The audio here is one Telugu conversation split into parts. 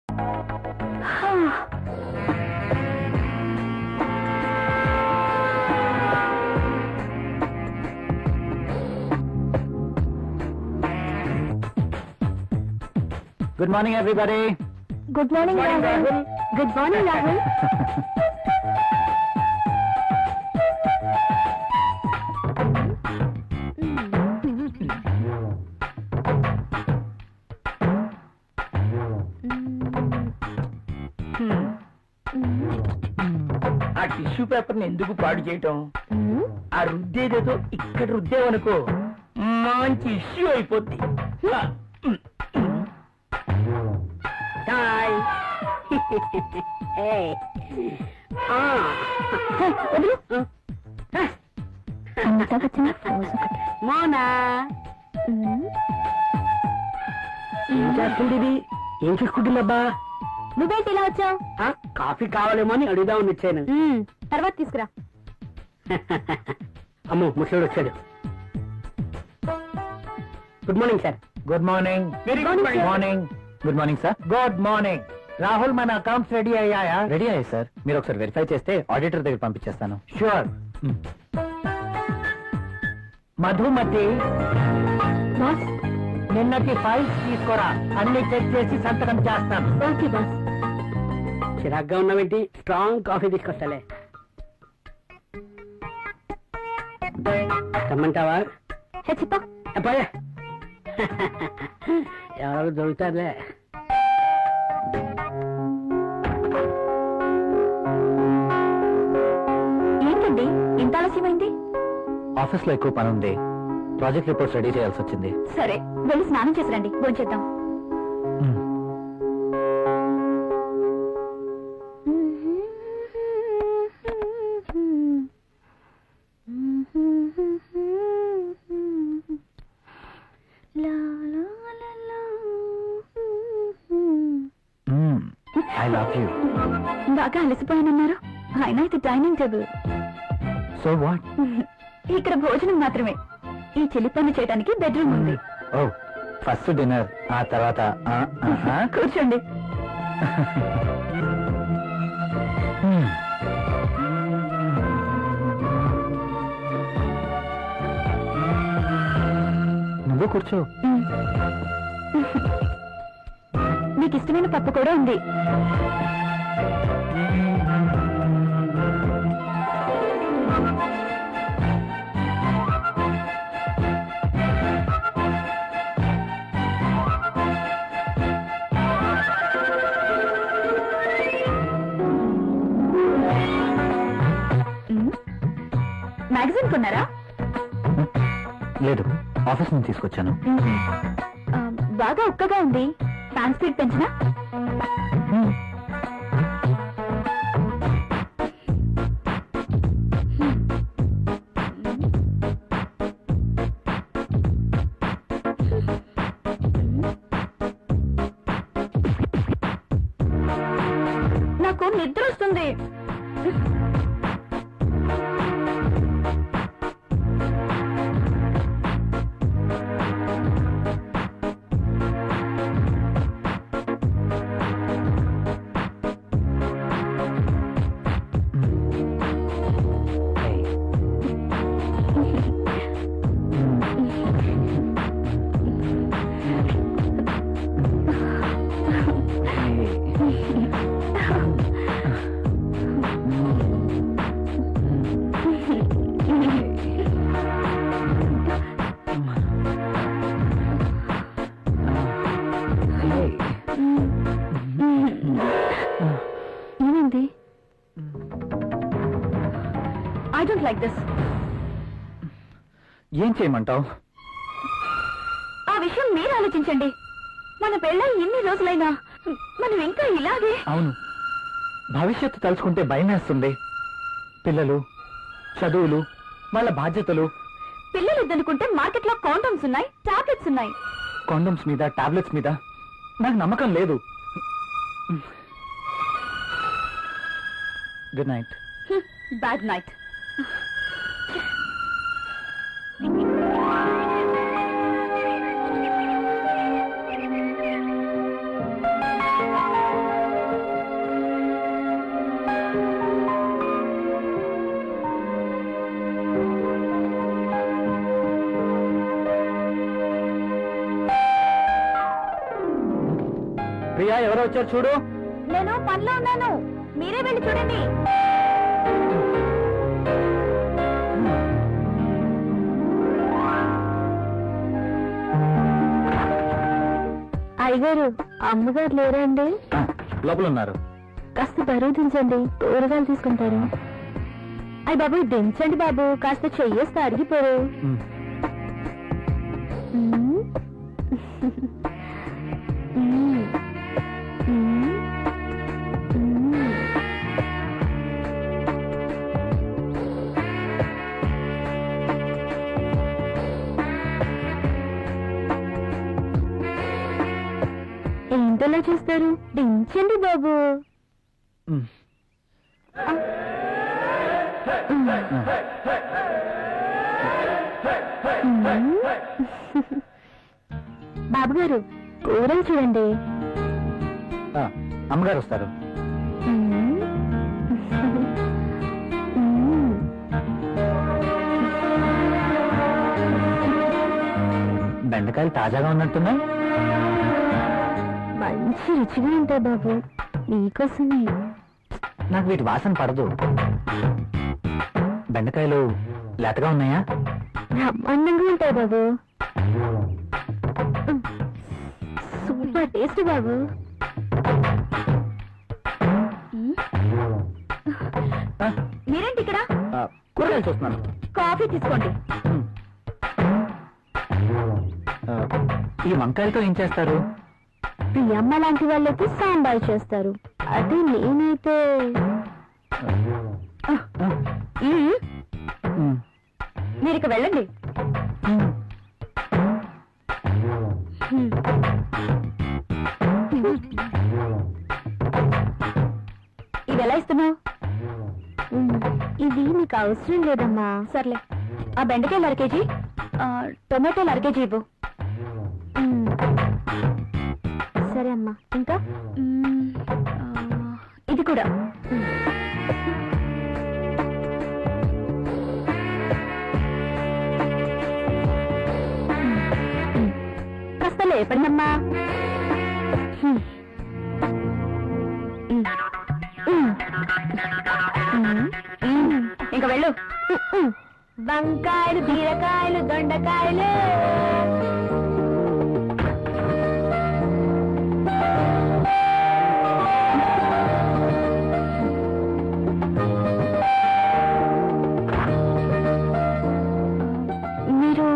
Good morning, everybody. Good morning, Rahul. Good morning, Rahul. ఆ టిష్యూ పేపర్ ని ఎందుకు పాడు చేయటం? ఆ రుద్దేదేదో ఇక్కడ రుద్దేవనుకో మంచి ఇష్యూ అయిపోద్ది. మోనా ఏం చేస్తుంది? ఏం చూసుకుంటుందబ్బా? నువ్వేంటి ఇలా వచ్చావు? కాఫీ కావాలేమో అని అడుగుదామని వచ్చాను. తర్వాత తీసుకురా. అమ్మో, ముసలోడు వచ్చాడు. Good morning sir. Good morning. Very good morning. Good morning sir. Good morning. Rahul, మన అకౌంట్స్ రెడీ అయ్యాయా? రెడీ అయ్యాయి సార్. మీరు ఒకసారి వెరిఫై చేస్తే ఆడిటర్ దగ్గర పంపించేస్తాను. షూర్. మధుమతి, నిన్నటి ఫైల్స్ తీసుకోరా. అన్ని చెక్ చేసి సంతకం చేస్తాను. Okay boss. చిరాగ్గా ఉన్నావేంటి? Strong coffee తీసుకొస్తాలే. రమ్మంటావా? చెప్పా. అబ్బాయా, ఎవరు దొరుకుతారులే. ఏంటండి ఇంత ఆలస్యమైంది? ఆఫీస్ లో ఎక్కువ పని ఉంది. ప్రాజెక్ట్ రిపోర్ట్స్ రెడీ చేయాల్సి వచ్చింది. సరే, వెళ్ళి స్నానం చేసి రండి, భోంచేద్దాం. I love you. బాగా అలసిపోయానన్నారు. అయినా ఇది డైనింగ్ టేబుల్. So what? ఇక్కడ భోజనం మాత్రమే. ఈ చిలి పని చేయడానికి బెడ్రూమ్ ఉంది. ఓ, ఫస్ట్ డిన్నర్, ఆ తర్వాత కూర్చోండి. నువ్వు కూర్చో. మీకు ఇష్టమైన పప్పు కూడా ఉంది. మ్యాగజైన్ కొన్నారా? లేదు, ఆఫీస్ నుంచి తీసుకొచ్చాను. బాగా ఉక్కగా ఉంది. ఫ్యాన్ స్పీడ్ పెంచినా? నాకు నిద్ర వస్తుంది. ఏమైంది? I don't like this. ఏం చేయమంటావు? ఆ విషయం మీరు ఆలోచించండి. మన పెళ్ళై ఇన్ని రోజులైనా మనం ఇంకా ఇలాగే. అవును, భవిష్యత్తు తలుచుకుంటే భయం వేస్తుంది. పిల్లలు, చదువులు, వాళ్ళ బాధ్యతలు. పిల్లలు ఇద్దనుకుంటే మార్కెట్ లో కాండోమ్స్ ఉన్నాయి, టాబ్లెట్స్ ఉన్నాయి. కాండోమ్స్ మీద, టాబ్లెట్స్ మీద నాకు నమ్మకం లేదు. Good night. Bad night. Priya ఎవరో వచ్చారు చూడు. నేను పనిలో ఉన్నాను, మీరే వెళ్ళి చూడండి. అయ్యగారు, అమ్మగారు లేరా అండి? లోపల ఉన్నారు. కాస్త బరువు దించండి, కూరగాయలు తీసుకుంటారు. అయ్య బాబు దించండి బాబు, కాస్త చెయ్యేస్తే అరిగిపోరు. ఏంటలా చూస్తారు? దించండి బాబు. బాబు గారు, కూరలు చూడండి. అమ్మగారు వస్తారు. బెండకాయలు తాజాగా ఉన్నట్టున్నాయి. మంచి రుచిగా ఉంటాయి బాబు, నీకోసమే. నాకు వీటి వాసన పడదు. బెండకాయలు లేతగా ఉన్నాయా? బ్రహ్మాండంగా ఉంటాయి బాబు, సూపర్ టేస్ట్ బాబు. మీరేంటి ఇక్కడ? కూరగాయలు చూస్తున్నాను. కాఫీ తీసుకోండి. ఈ వంకాయలతో ఏం చేస్తారు? ప్రియమ్మ లాంటి వాళ్ళకి సాంబార్ చేస్తారు, అదే నేనైతే మీరు ఇక వెళ్ళండి. ఇది ఎలా ఇస్తున్నావు? ఇది నీకు అవసరం లేదమ్మా. సర్లే, ఆ బెండకాయలు 1 కేజీ, టొమాటోలు 1 కేజీ ఇవ్వు. సరే అమ్మా. ఇంకా ఇది కూడా. కాస్త లేపండమ్మా. ఇంకా వెళ్ళు. వంకాయలు, బీరకాయలు, దొండకాయలు. మీరు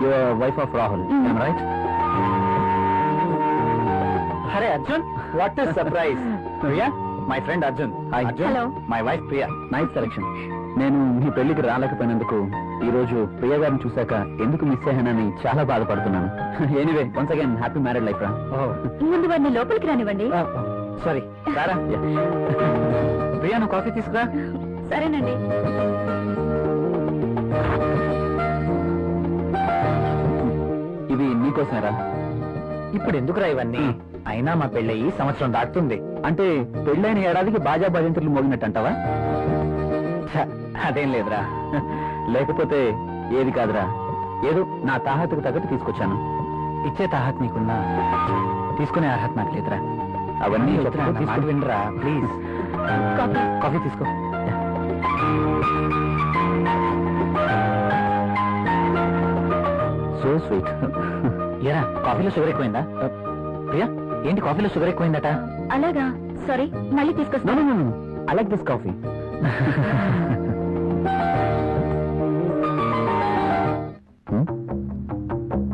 your wife of Rahul, right? అరే Arjun, what is surprise. Priya, my friend Arjun. Hi Arjun. Hello. My wife Priya. Nice selection. నేను మీ పెళ్లికి రాలేకపోయినందుకు ఈ రోజు ప్రియా గారిని చూశాక ఎందుకు మిస్ అయ్యానని చాలా బాధపడుతున్నాను. Anyway, once again happy married life రా. ముందు వాడిని లోపలికి రానివ్వండి. సారీ, రారా. ప్రియా, నువ్వు కాఫీ తీసుకురా. సరేనండి. ఇవి నీకోసమేరా. ఇప్పుడు ఎందుకురా ఇవన్నీ? అయినా మా పెళ్ళయి సంవత్సరం దాటుతుంది. అంటే పెళ్ళైన ఏడాదికి బాజా భజంతులు మోగినట్టు అంటావా? అదేం లేదురా. లేకపోతే ఏది కాదురా, ఏదో నా తాహతకు తగ్గట్టు తీసుకొచ్చాను. ఇచ్చే తాహత్ నీకున్నా, తీసుకునే అర్హత నాకు లేదురా. అవన్నీ వినరా ప్లీజ్. కాఫీ తీసుకో. So sweet. ఏరా, కాఫీలో షుగర్ ఎక్కువైందా? ప్రియా, ఏంటి కాఫీలో షుగర్ ఎక్కువైందట? అలాగా, సారీ, మళ్ళీ తీసుకొస్తాను. I like this coffee.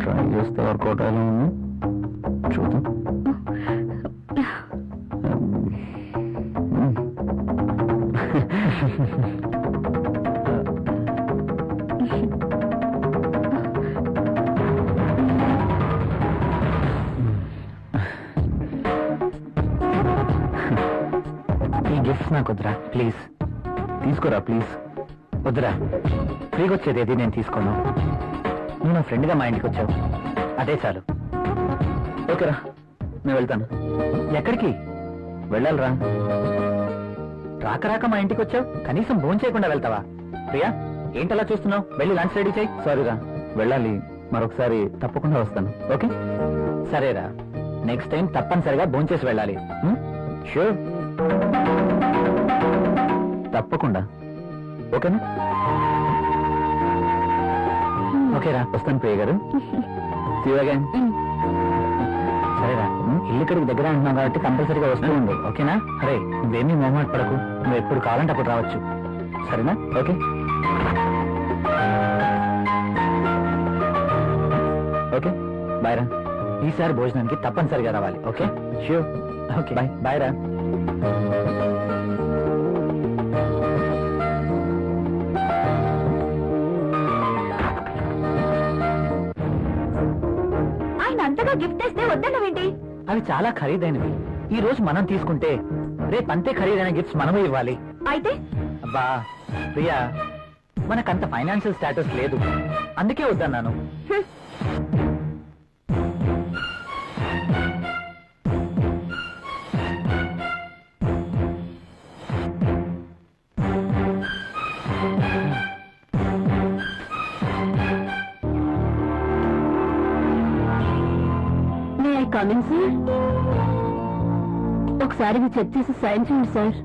Try చేస్తే వర్కౌట్ అయ్యేలా ఉంది, చూద్దాం. ఈ గిఫ్ట్స్ నాకు వద్దురా ప్లీజ్. తీసుకోరా ప్లీజ్. వద్దురా, ఫ్రీగా వచ్చేది ఏది నేను తీసుకోను. నువ్వు నా ఫ్రెండ్గా మా ఇంటికి వచ్చావు, అదే చాలు. ఓకేరా, నేను వెళ్తాను. ఎక్కడికి వెళ్ళాలిరా? రాక రాక మా ఇంటికి వచ్చావు, కనీసం భోజనం చేయకుండా వెళ్తావా? ప్రియా, ఏంటలా చూస్తున్నావు? వెళ్ళి లంచ్ రెడీ చేయి. సారీరా, వెళ్ళాలి. మరొకసారి తప్పకుండా వస్తాను. ఓకే? సరేరా, నెక్స్ట్ టైం తప్పనిసరిగా భోంచేసి వెళ్ళాలి. షూర్, తప్పకుండా. ఓకేనా? ఓకేరా, వస్తాను ప్రియ గారు. See you again. సరేరా, ఇల్లు ఇక్కడికి దగ్గర అంటున్నావు కాబట్టి కంపల్సరీగా వస్తూ ఉండు. ఓకేనా? అరే, నువ్వేమీ మొహమాట పడకు. నువ్వు ఎప్పుడు కావాలంటే అప్పుడు రావచ్చు. సరేనా? ఓకే. ఓకే, బాయ్ రా. ఈసారి భోజనానికి తప్పనిసరిగా రావాలి. Okay? Sure. Okay, bye. Bye రా. ఆయన అంతగా గిఫ్ట్ ఇస్తే వద్దన్నవేంటి? అవి చాలా ఖరీదైనవి. ఈ రోజు మనం తీసుకుంటే రేపు అంతే ఖరీదైన గిఫ్ట్స్ మనమే ఇవ్వాలి. అయితే అబ్బా ప్రియా, మనకంత ఫైనాన్షియల్ స్టేటస్ లేదు, అందుకే వద్దన్నాను. May I coming sir? ఒకసారి మీరు చెక్ చేసి సైన్ చేయండి సార్.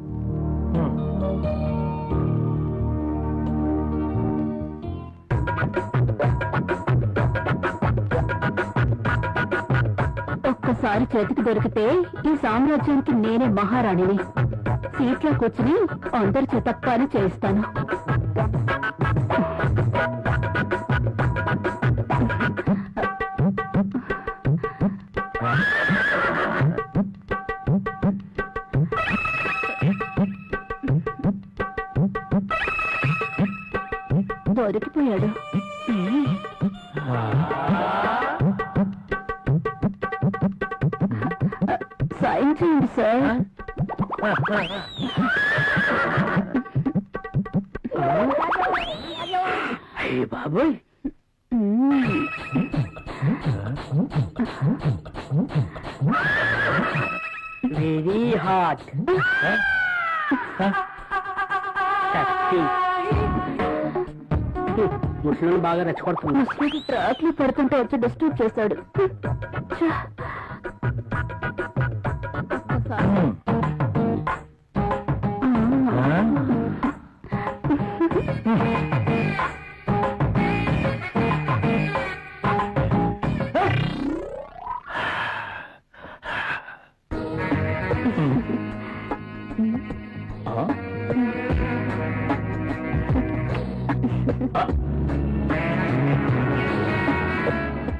ఒక్కసారి చేతికి దొరికితే ఈ సామ్రాజ్యానికి నేనే మహారాణిని. సీట్లో కూర్చుని అందరి చేత పని చేయిస్తాను. దొరికిపోయాడు. సైన్ చేయండి సార్. అయ్యే బాబోయ్, వెరీ హాట్. ముసలి బాగా రెచ్చగొడుతుంది. ముసలికి ట్రాక్లు పడుతుంటే వచ్చి డిస్టర్బ్ చేశాడు.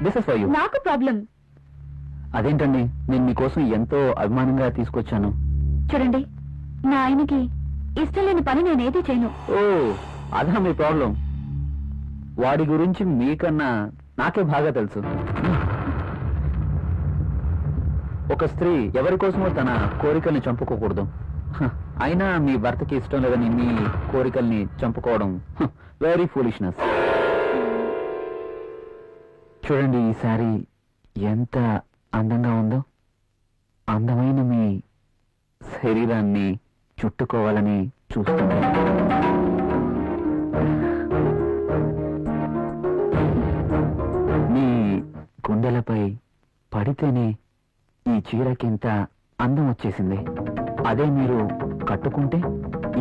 This is for you. నాకు ప్రాబ్లం. అదేంటండి, నేను మీకోసం ఎంతో అభిమానంగా తీసుకొచ్చాను. చూడండి, నా ఆయనకి ఇష్టం లేని పని నేనేది చేయను. ఓ, అదా మీ ప్రాబ్లం. వాడి గురించి మీకన్నా నాకే బాగా తెలుసు. ఒక స్త్రీ ఎవరి కోసమో తన కోరికల్ని చంపుకోకూడదు. అయినా మీ భర్తకి ఇష్టం లేదని మీ కోరికల్ని చంపుకోవడం వెరీ ఫూలిష్నెస్. చూడండి, ఈ శారీ ఎంత అందంగా ఉందో. అందమైన మీ శరీరాన్ని చుట్టుకోవాలని చూస్తుంది. మీ గుండెలపై పడితేనే ఈ చీరకింత అందం వచ్చేసింది. అదే మీరు కట్టుకుంటే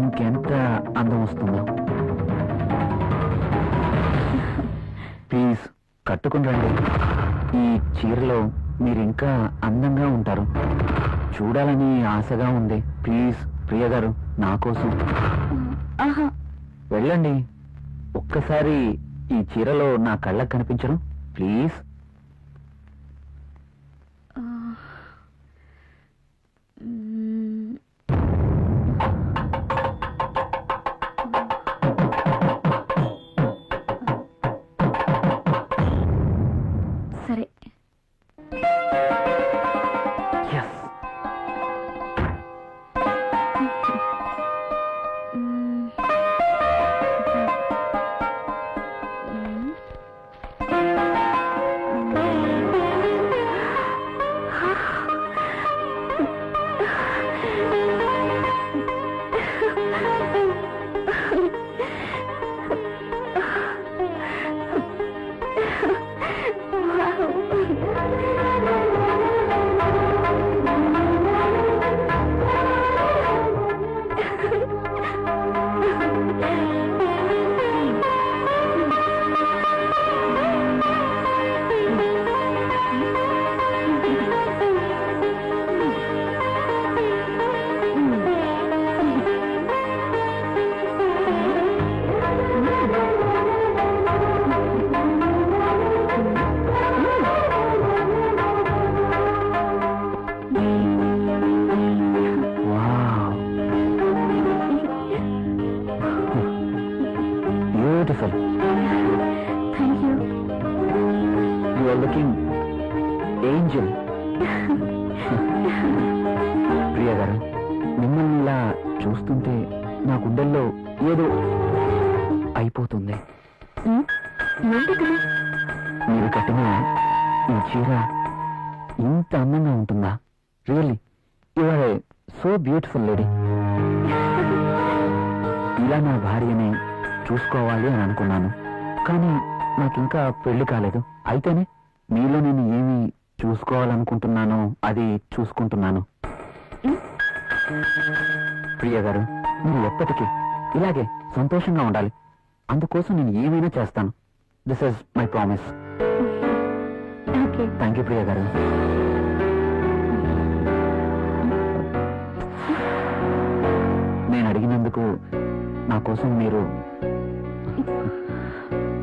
ఇంకెంత అందం వస్తుందో. ప్లీజ్ కట్టుకుని రండి. ఈ చీరలో మీరింకా అందంగా ఉంటారు. చూడాలని ఆశగా ఉంది. ప్లీజ్ ప్రియ గారు, నా కోసం వెళ్ళండి. ఒక్కసారి ఈ చీరలో నా కళ్ళకు కనిపించరు ప్లీజ్. సరే. ప్రియ గారు, మిమ్మల్ని ఇలా చూస్తుంటే నా గుండెల్లో ఏదో అయిపోతుంది. మీరు కట్టిన ఈ చీర ఇంత అందంగా ఉంటుందా? Really you are so beautiful lady. ఇలా నా భార్యని చూసుకోవాలి అని అనుకున్నాను, కానీ నాకింకా పెళ్లి కాలేదు. అయితేనే మీలో నేను ఏమి చూసుకోవాలనుకుంటున్నానో అది చూసుకుంటున్నాను. ప్రియ గారు, మీరు ఎప్పటికీ ఇలాగే సంతోషంగా ఉండాలి. అందుకోసం నేను ఏమైనా చేస్తాను. This is my promise. Thank you ప్రియ గారు. నేను అడిగినందుకు నా కోసం మీరు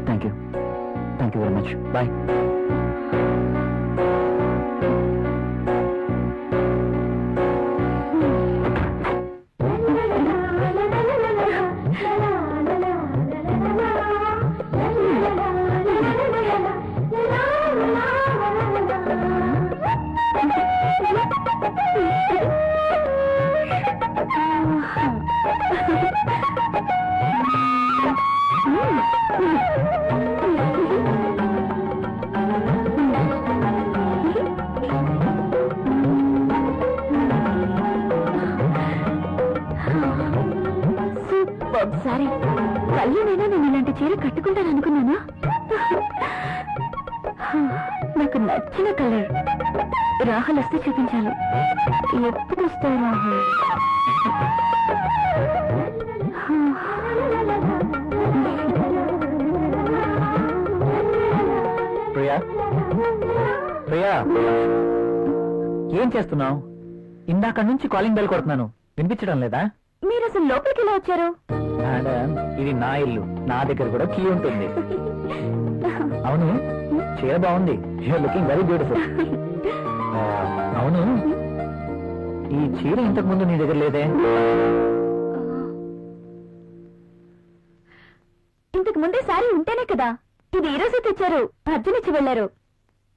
thank you very much. Bye. ఒకసారి కళ్ళునైనా నేను ఇలాంటి చీర కట్టుకుంటాను అనుకున్నానా? నాకు నచ్చిన కలర్. రాహుల్ వస్తే చూపించాలి. ఎప్పుడు వస్తావు రాహుల్? ప్రియా, ప్రియా, ఏం చేస్తున్నావు? ఇందాక నుంచి కాలింగ్ బెల్ కొడుతున్నాను, వినిపించడం లేదా? మీరు అసలు లోపలికి ఎలా వచ్చారు? మేడం, ఇది నా ఇల్లు, నా దగ్గర కూడా కీ ఉంటుంది. అవును, చీర బాగుంది. You're looking very beautiful. అవును, ఈ చీర ఇంతకు ముందు నీ దగ్గర లేదే? ఇంతకు ముందే సారీ ఉంటేనే కదా. ఇది ఈ రోజే తెచ్చారు, అర్జున్ ఇచ్చి వెళ్లారు.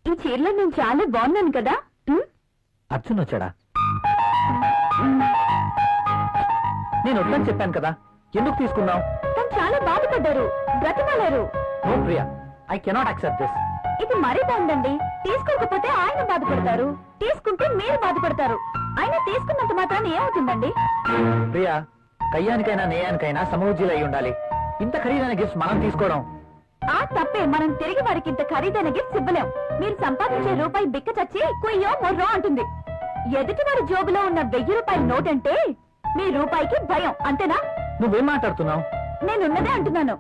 ఈ చీరలో నేను చాలా బాగున్నాను కదా. అర్జున్ వచ్చాడా? నేను వద్దని చెప్పాను కదా, ఎందుకు తీసుకున్నావు? తను చాలా బాధపడ్డారు, బ్రతిమాలారు. No Priya, I cannot accept this. ఇది మరీ బాగుందండి. తీసుకోకపోతే ఆయన బాధపడతారు, తీసుకుంటే మీరు బాధపడతారు. ఆయన తీసుకున్నంత మాత్రాన్ని ఏమవుతుందండి? ప్రియా, కయ్యానికైనా నేయానికైనా సమూజ్యులు అయి ఉండాలి. ఇంత ఖరీదైన గిఫ్ట్స్ మనం తీసుకోవడం ఆ తప్పే. మనం తిరిగి వారికి ఇంత ఖరీదైన గిఫ్ట్స్ ఇవ్వలేం. మీరు సంపాదించే రూపాయి బిక్క చచ్చి కుయ్యో మొర్రో అంటుంది. ఎదుటి వారి జోబులో ఉన్న 1000 రూపాయల నోట్ అంటే మీ రూపాయికి భయం, అంతేనా? నువ్వేం మాట్లాడుతున్నావు? నేనున్నదే అంటున్నాను.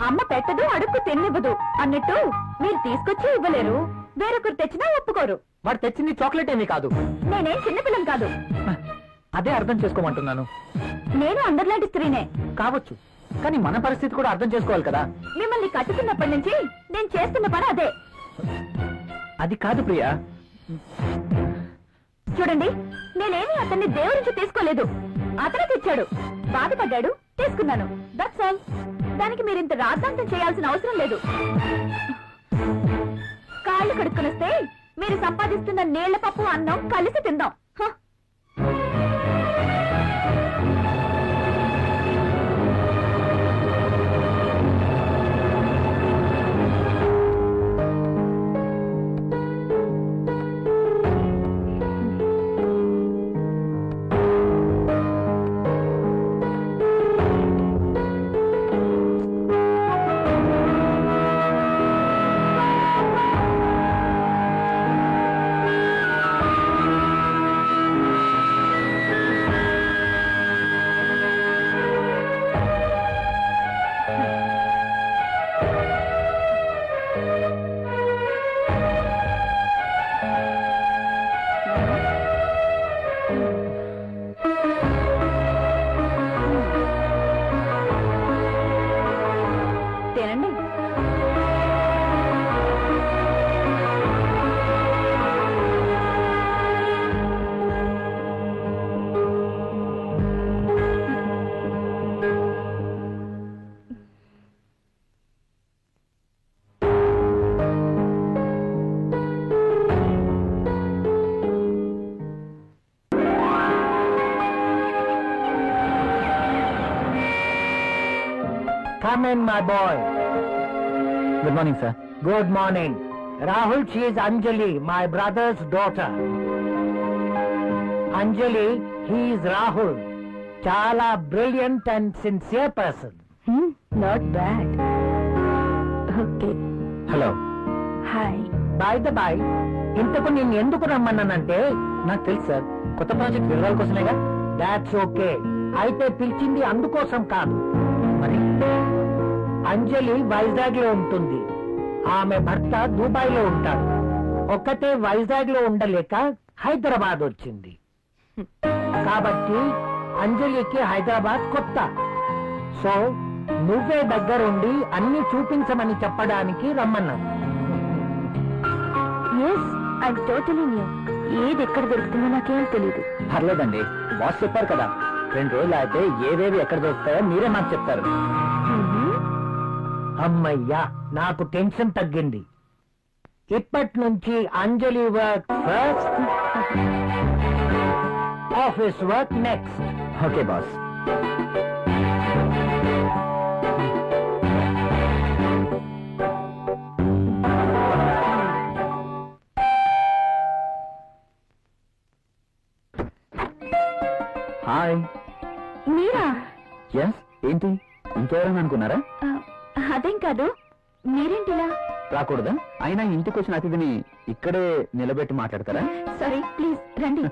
అమ్మ పెట్టదు, అడుక్కు తిన్నివ్వదు అన్నట్టు మీరు తీసుకొచ్చి ఇవ్వలేరు, వేరొకరు తెచ్చినా ఒప్పుకోరు. వాడు తెచ్చింది చాక్లెట్ ఏమీ కాదు. నేనేం చిన్నపిల్లం కాదు. అదే అర్థం చేసుకోమంటున్నాను. నేను అందరిలాంటి స్త్రీనే కావచ్చు, కానీ మన పరిస్థితి కూడా అర్థం చేసుకోవాలి కదా. మిమ్మల్ని కట్టుకున్నప్పటి నుంచి నేను చేస్తున్న పని అదే. అది కాదు ప్రియా. చూడండి, నేనేమి అతన్ని దేవుడి నుంచి తీసుకోలేదు. అతను తెచ్చాడు, బాధపడ్డాడు, తీసుకున్నాను. That's all. దానికి మీరింత రాద్ధాంతం చేయాల్సిన అవసరం లేదు. కాళ్ళు కడుక్కునిస్తే మీరు సంపాదిస్తున్న నీళ్ల పప్పు అన్నం కలిసి తిందాం. Come in, my boy. Good morning sir. Good morning. Rahul, she is Anjali, my brother's daughter. Anjali, he is Rahul. Chala brilliant and sincere person. Not bad. Okay. Hello. Hi. By the by, ఇంతకు నేను ఎందుకు రమ్మన్నానంటే నాకు తెలుసు సార్, కొత్త ప్రాజెక్ట్ వివరాల కోసమేగా. That's okay. అయితే పిలిచింది అందుకోసం కాదు. మరి అంజలి వైజాగ్ లో ఉంటుంది, ఆమె భర్త దుబాయ్ లో ఉంటాడు. ఒక్కతే వైజాగ్ లో ఉండలేక హైదరాబాద్ వచ్చింది. కాబట్టి అంజలికి హైదరాబాద్ కొత్త. సో నువ్వే దగ్గరుండి అన్ని చూపించమని చెప్పడానికి రమ్మన్నాను. Yes, I totally new. ఏది ఎక్కడ దొరుకుతుందో నాకేం తెలియదు. పర్లేదండి, బాస్ చెప్పారు కదా, 2 రోజులు అయితే ఏవేవి ఎక్కడ దొరుకుతాయో మీరే మాకు చెప్తారు. అమ్మయ్యా, నాకు టెన్షన్ తగ్గింది. ఇప్పటి నుంచి అంజలి work first, office work next. Okay boss. Hi. మీరా? ఎస్. ఏంటి, ఇంకెవరైనా అనుకున్నారా? అదేం కాదు, మీరేంటిలా? రాకూడదా? అయినా ఇంటికి వచ్చిన అతిథిని ఇక్కడే నిలబెట్టి మాట్లాడతారా? సారీ, ప్లీజ్ రండి.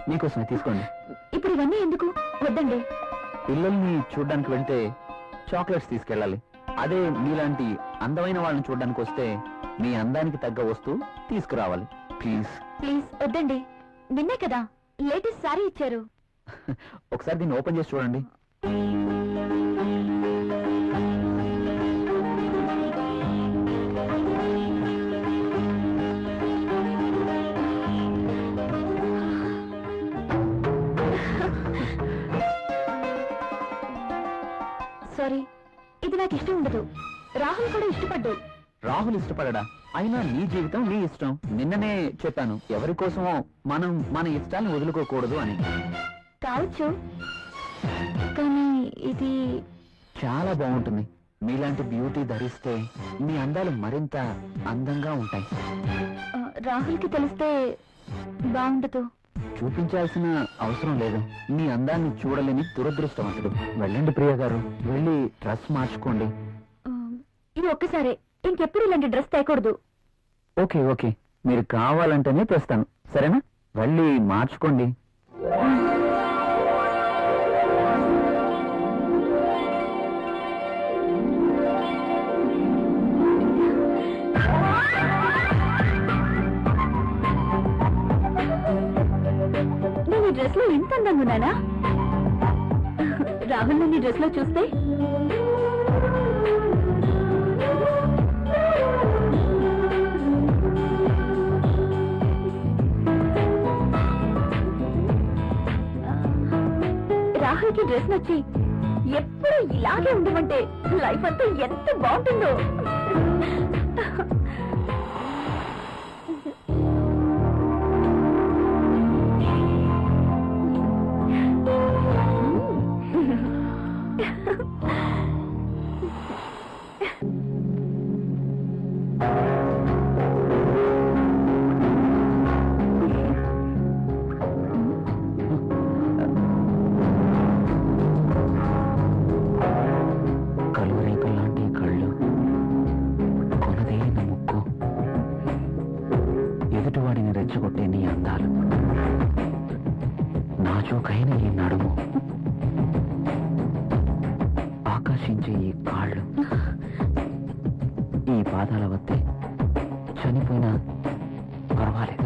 మీకోసమే తీసుకోండి. ఇప్పుడు ఇవన్నీ ఎందుకు? వద్దండి. పిల్లల్ని చూడ్డానికి వెళ్తే చాక్లెట్స్ తీసుకెళ్ళాలి. అదే మీలాంటి అందమైన వాళ్ళని చూడడానికి వస్తే మీ అందానికి తగ్గ వస్తువు తీసుకురావాలి. ప్లీజ్ ప్లీజ్ వద్దండి. నిన్నే కదా లేటెస్ట్ సారీ ఇచ్చారు. ఒకసారి దీన్ని ఓపెన్ చేసి చూడండి. సారీ, ఇది నాకు ఇష్టం ఉండదు. రాహుల్ కూడా ఇష్టపడ్డు. రాహుల్ ఇష్టపడడా? అయినా నీ జీవితం నీ ఇష్టం. నిన్ననే చెప్పాను, ఎవరి కోసమో మనం మన ఇష్టాన్ని వదులుకోకూడదు అని. కావచ్చు, కానీ ఇది చాలా బాగుంటుంది. మీలాంటి బ్యూటీ ధరిస్తే మీ అందాలు మరింత అందంగా ఉంటాయి. రాహుల్కి తెలిస్తే బాగుండదు. చూపించాల్సిన అవసరం లేదు. మీ అందాన్ని చూడలేని దురదృష్టవంతుడు. వెళ్ళండి ప్రియ గారు, వెళ్ళి డ్రెస్ మార్చుకోండి. ఇది ఒక్కసారే, ఇంకెప్పుడు ఇలాంటి డ్రెస్ తేయకూడదు. ఓకే ఓకే, మీరు కావాలంటేనే తెస్తాను, సరేనా? వెళ్ళి మార్చుకోండి. నేను ఈ డ్రెస్ లో ఎంత అందంగా ఉన్నానా? రాహుల్ నన్ను ఈ డ్రెస్ లో చూస్తే రాహుల్ కి డ్రెస్ నచ్చి ఎప్పుడు ఇలాగే ఉండమంటే లైఫ్ అంతా ఎంత బాగుంటుందో. ఎదుటివాడిని రెచ్చగొట్టే నీ అందాలు, నాజూకైన ఈ నడుము, ఆకర్షించే ఈ కాళ్ళు, ఈ పాదాల వద్దే చనిపోయినా పర్వాలేదు.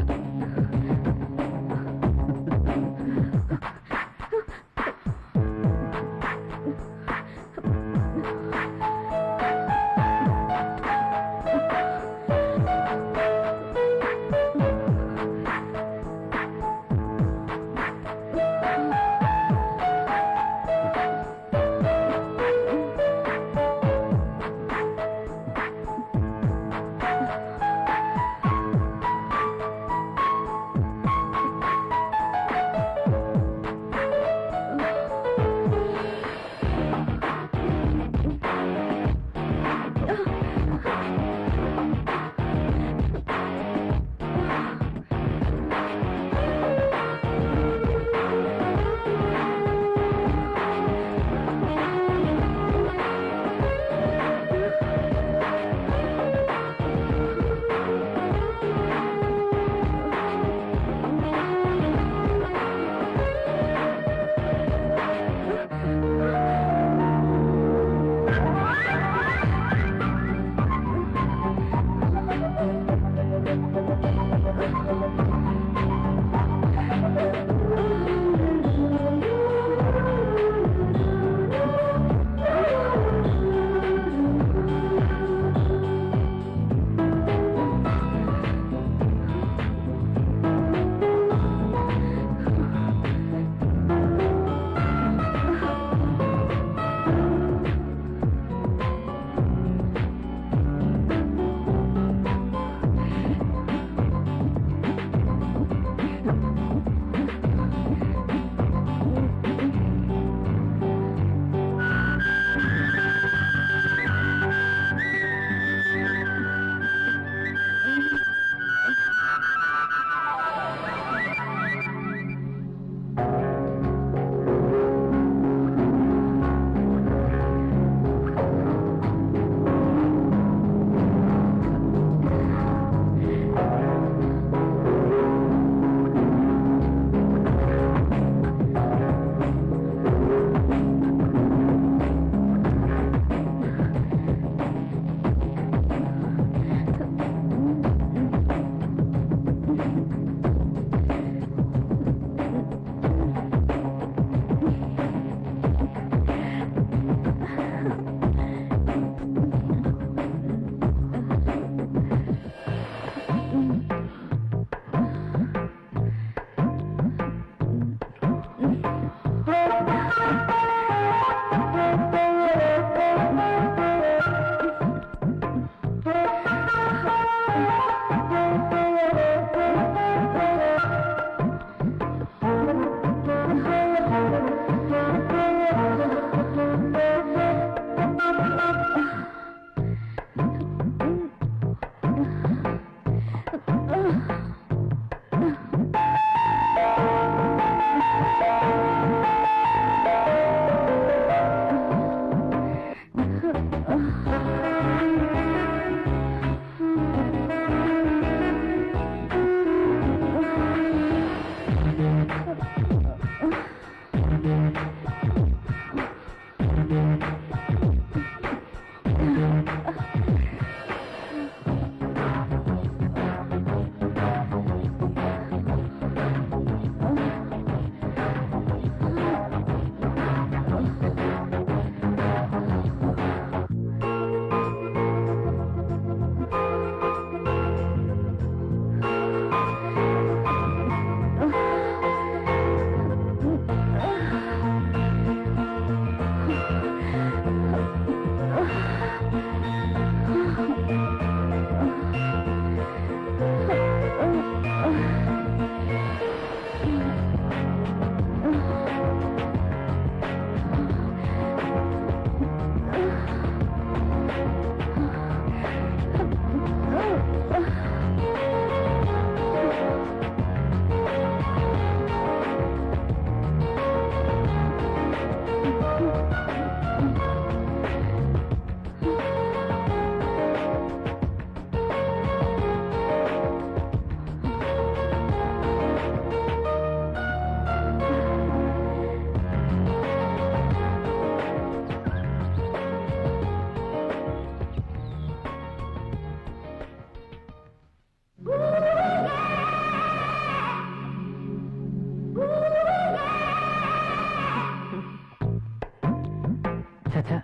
చచ్చా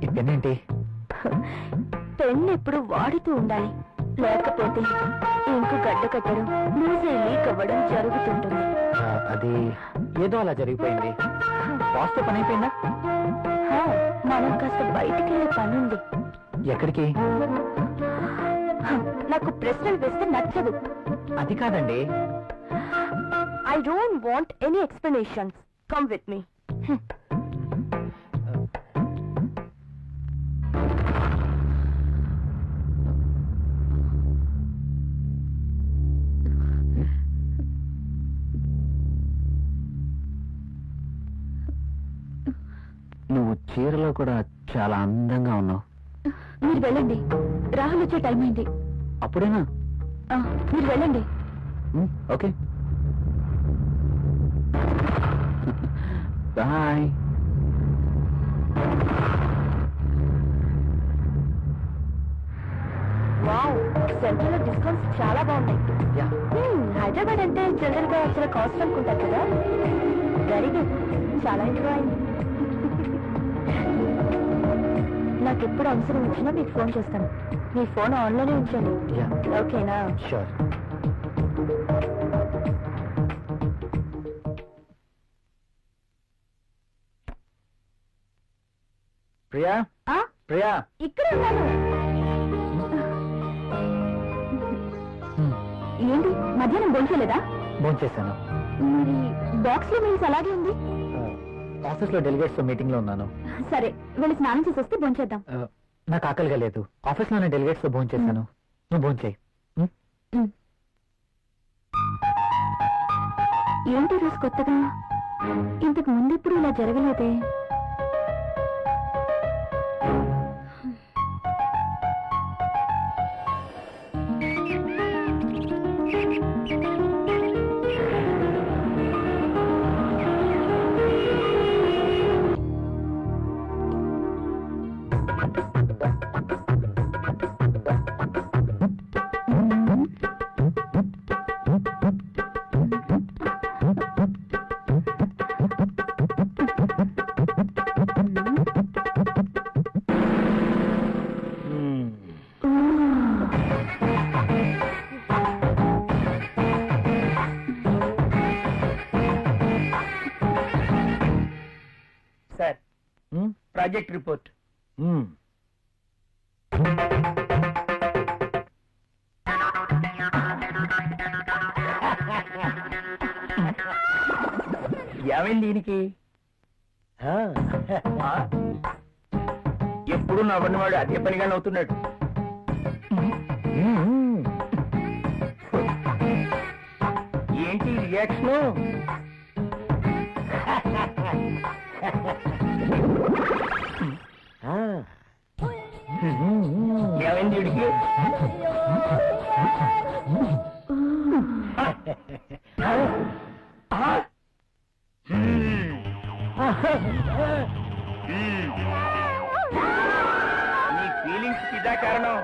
ఈ పెన్ ఏంటి? పెన్ ఎప్పుడు వాడుతూ ఉండాలి, లేకపోతే ఇంకు గడ్డ కట్టడం, లూజే లీక్ అవ్వడం జరుగుతుంటుంది. అది ఏదో అలా జరిగిపోయింది. బాస్తో పని అయిపోయిందా? మనం కాస్త బయటికి వెళ్ళే పని ఉంది. ఎక్కడికి? నాకు ప్రశ్నలు వేస్తే నచ్చదు. అది కాదండి. I don't want any explanations. Come with me. నువ్వు చీరలో కూడా చాలా అందంగా ఉన్నావు. మీరు వెళ్ళండి, రాహుల్ వచ్చే టైం అయింది. అప్పుడేనా? మీరు వెళ్ళండి. Okay bye. వావ్, సెంట్రల్ లో డిస్కౌంట్స్ చాలా బాగున్నాయి. హైదరాబాద్ అంటే జనరల్ గా చాలా కాస్ట్ అనుకుంటారు కదా. వెరీ గుడ్, చాలా ఇంప్రూవ్ అయింది. నాకు ఎప్పుడు అవసరం వచ్చినా మీకు ఫోన్ చేస్తాను. మీ ఫోన్ ఆన్లోనే ఉంచండి. ఓకేనా? షూర్. ప్రియా, ప్రియా, ఇక్కడ ఉన్నాను. ఏంటి మధ్యాహ్నం భోంచేయలేదా? భోంచేశాను. మరి బాక్స్ లో మీల్స్ అలాగే ఉంది. ఆఫీస్ లో డెలిగేట్స్ మీటింగ్ లో ఉన్నాను. సరే, వెళ్ళి స్నానం చేసి వస్తే భోంచేద్దాం. నాకు ఆకలిగా లేదు. ఆఫీస్ లోనే డెలిగేట్స్ తో భోంచేశాను. నువ్వు భోంచేయి. ఏంటి రోజు కొత్తగా? ఇంతకు ముందెప్పుడు ఇలా జరగలేదే. Sir, project report. ఏమైంది దీనికి? ఎప్పుడు నవ్వనివాడు అదే పనిగా నవ్వుతున్నాడు. ఏంటి రియాక్షను? ఏమైంది వీడికి? నీ ఫీలింగ్స్ ఇదా కారణం?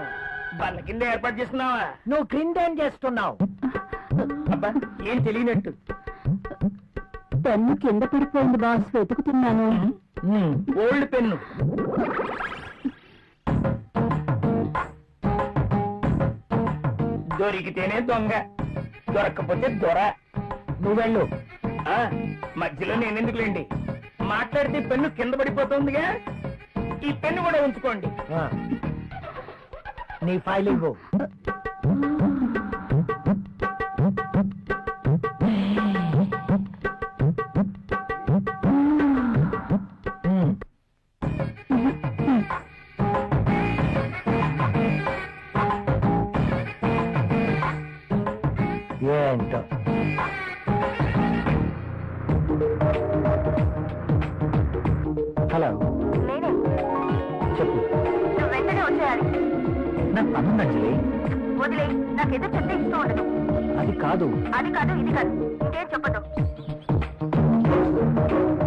వాళ్ళ కింద ఏర్పాటు చేస్తున్నావా? నువ్వు క్రింద ఏం చేస్తున్నావు? అబ్బా, ఏం తెలియనట్టు. పెన్ను కింద పడిపోయింది బాస్, వెతుకుతున్నాను. Old pen. దొరికితేనే దొంగ, దొరక్కపోతే దొర. నువ్వు వెళ్ళు. మధ్యలో నేనెందుకులేండి, మాట్లాడితే పెన్ను కింద పడిపోతుందిగా. ఈ పెన్ను కూడా ఉంచుకోండి. నీ ఫైల్ ఇవ్వు. ఏంటో హలో, నేనే. చెప్పు. నువ్వు వెంటనే వచ్చేయాలి. నాకు పనుంది అంజలి. వదిలే, నాకేదో చెప్తే ఇస్తూ ఉండదు. అది కాదు. అది కాదు, ఇది కాదు, ఇంకేం చెప్పదు.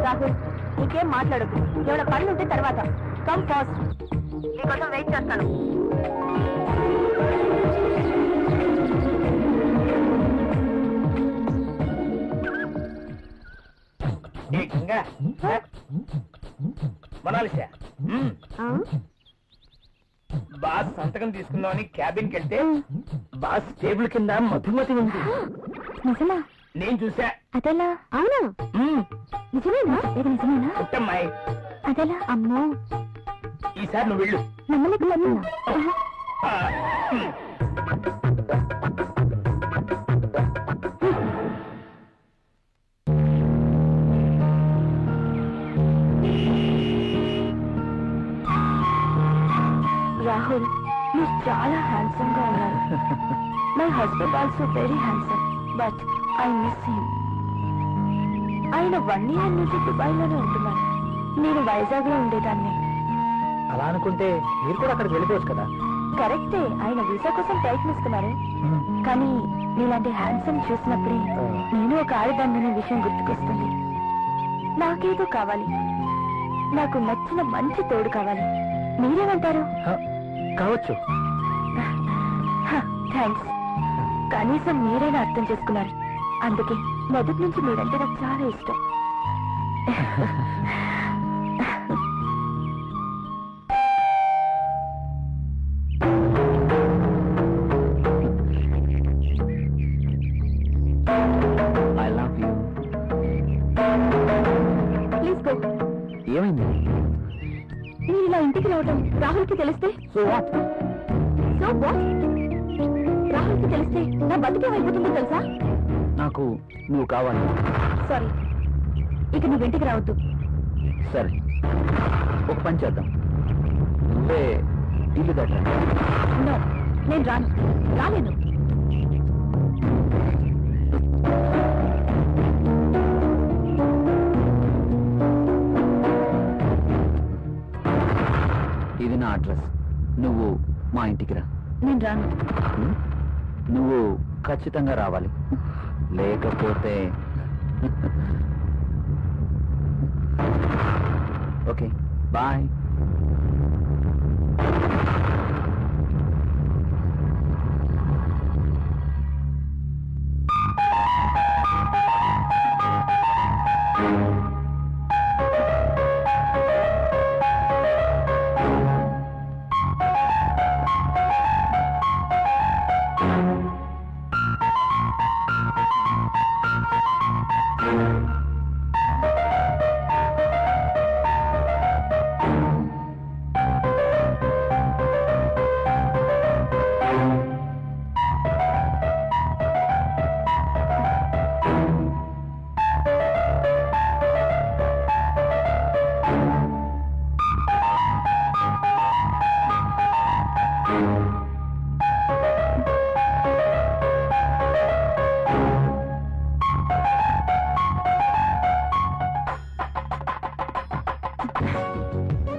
రాహుల్, నీకేం మాట్లాడదు. ఏమైనా పనులు ఉంటే తర్వాత. కమ్ ఫాస్ట్, నీకోసం వెయిట్ చేస్తాను. మొనాలిసా, బాస్ సంతకం తీసుకుందామని క్యాబిన్కి వెళ్తే బాస్ టేబుల్ కింద మధుమతి ఉంది. నిజమా? నేను చూసా. అదెలా? అవునా? నిజమేనా? ఇది నిజమేనా? పుట్టమ్మాయి, అదెలా? అమ్మో, ఈసారి నువ్వు వెళ్ళు. నమ్మలేకపోతున్నా. రాహుల్, నువ్వు చాలా హ్యాండ్సమ్ గా ఉన్నారు. My husband also very handsome, but I miss him. ఆయన 1 year నుంచి దుబాయ్ లోనే ఉంటున్నాను. నేను వైజాగ్ లో ఉండేదాన్ని. అలా అనుకుంటే మీరు కూడా అక్కడికి వెళ్ళిపోవచ్చు కదా. కరెక్టే, ఆయన వీసా కోసం ప్రయత్నిస్తున్నారు. కానీ నీలాంటి హ్యాండ్సమ్ చూసినప్పుడే నేను ఒక ఆడదాన్ననే విషయం గుర్తుకొస్తుంది. నాకేదో కావాలి, నాకు నచ్చిన మంచి తోడు కావాలి. మీరేమంటారు? కావచ్చు. థ్యాంక్స్. కనీసం మీరైనా అర్థం చేసుకున్నారు. అందుకే మొదటి నుంచి మీరంటే నాకు చాలా ఇష్టం. I love you. Please go. ఏమైంది? మీరు ఇలా ఇంటికి రావడం రాహుల్కి తెలిస్తే? So what? So what? రాహుల్కి తెలిస్తే నా బతికేమైపోతుందో తెలుసా? నాకు నువ్వు కావాలి. సారీ, ఇక నువ్వు ఇంటికి రావద్దు. సరే, ఒక పని చేద్దాం. నువ్వే ఇల్లు కట్టా. నో, నేను రాలేను. ఇది నా అడ్రస్. నువ్వు మా ఇంటికి రా. నేను రాను. నువ్వు ఖచ్చితంగా రావాలి, లేకపోతే okay bye.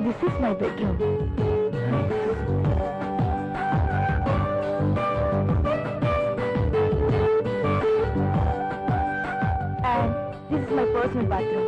This is my bedroom. And this is my personal bathroom.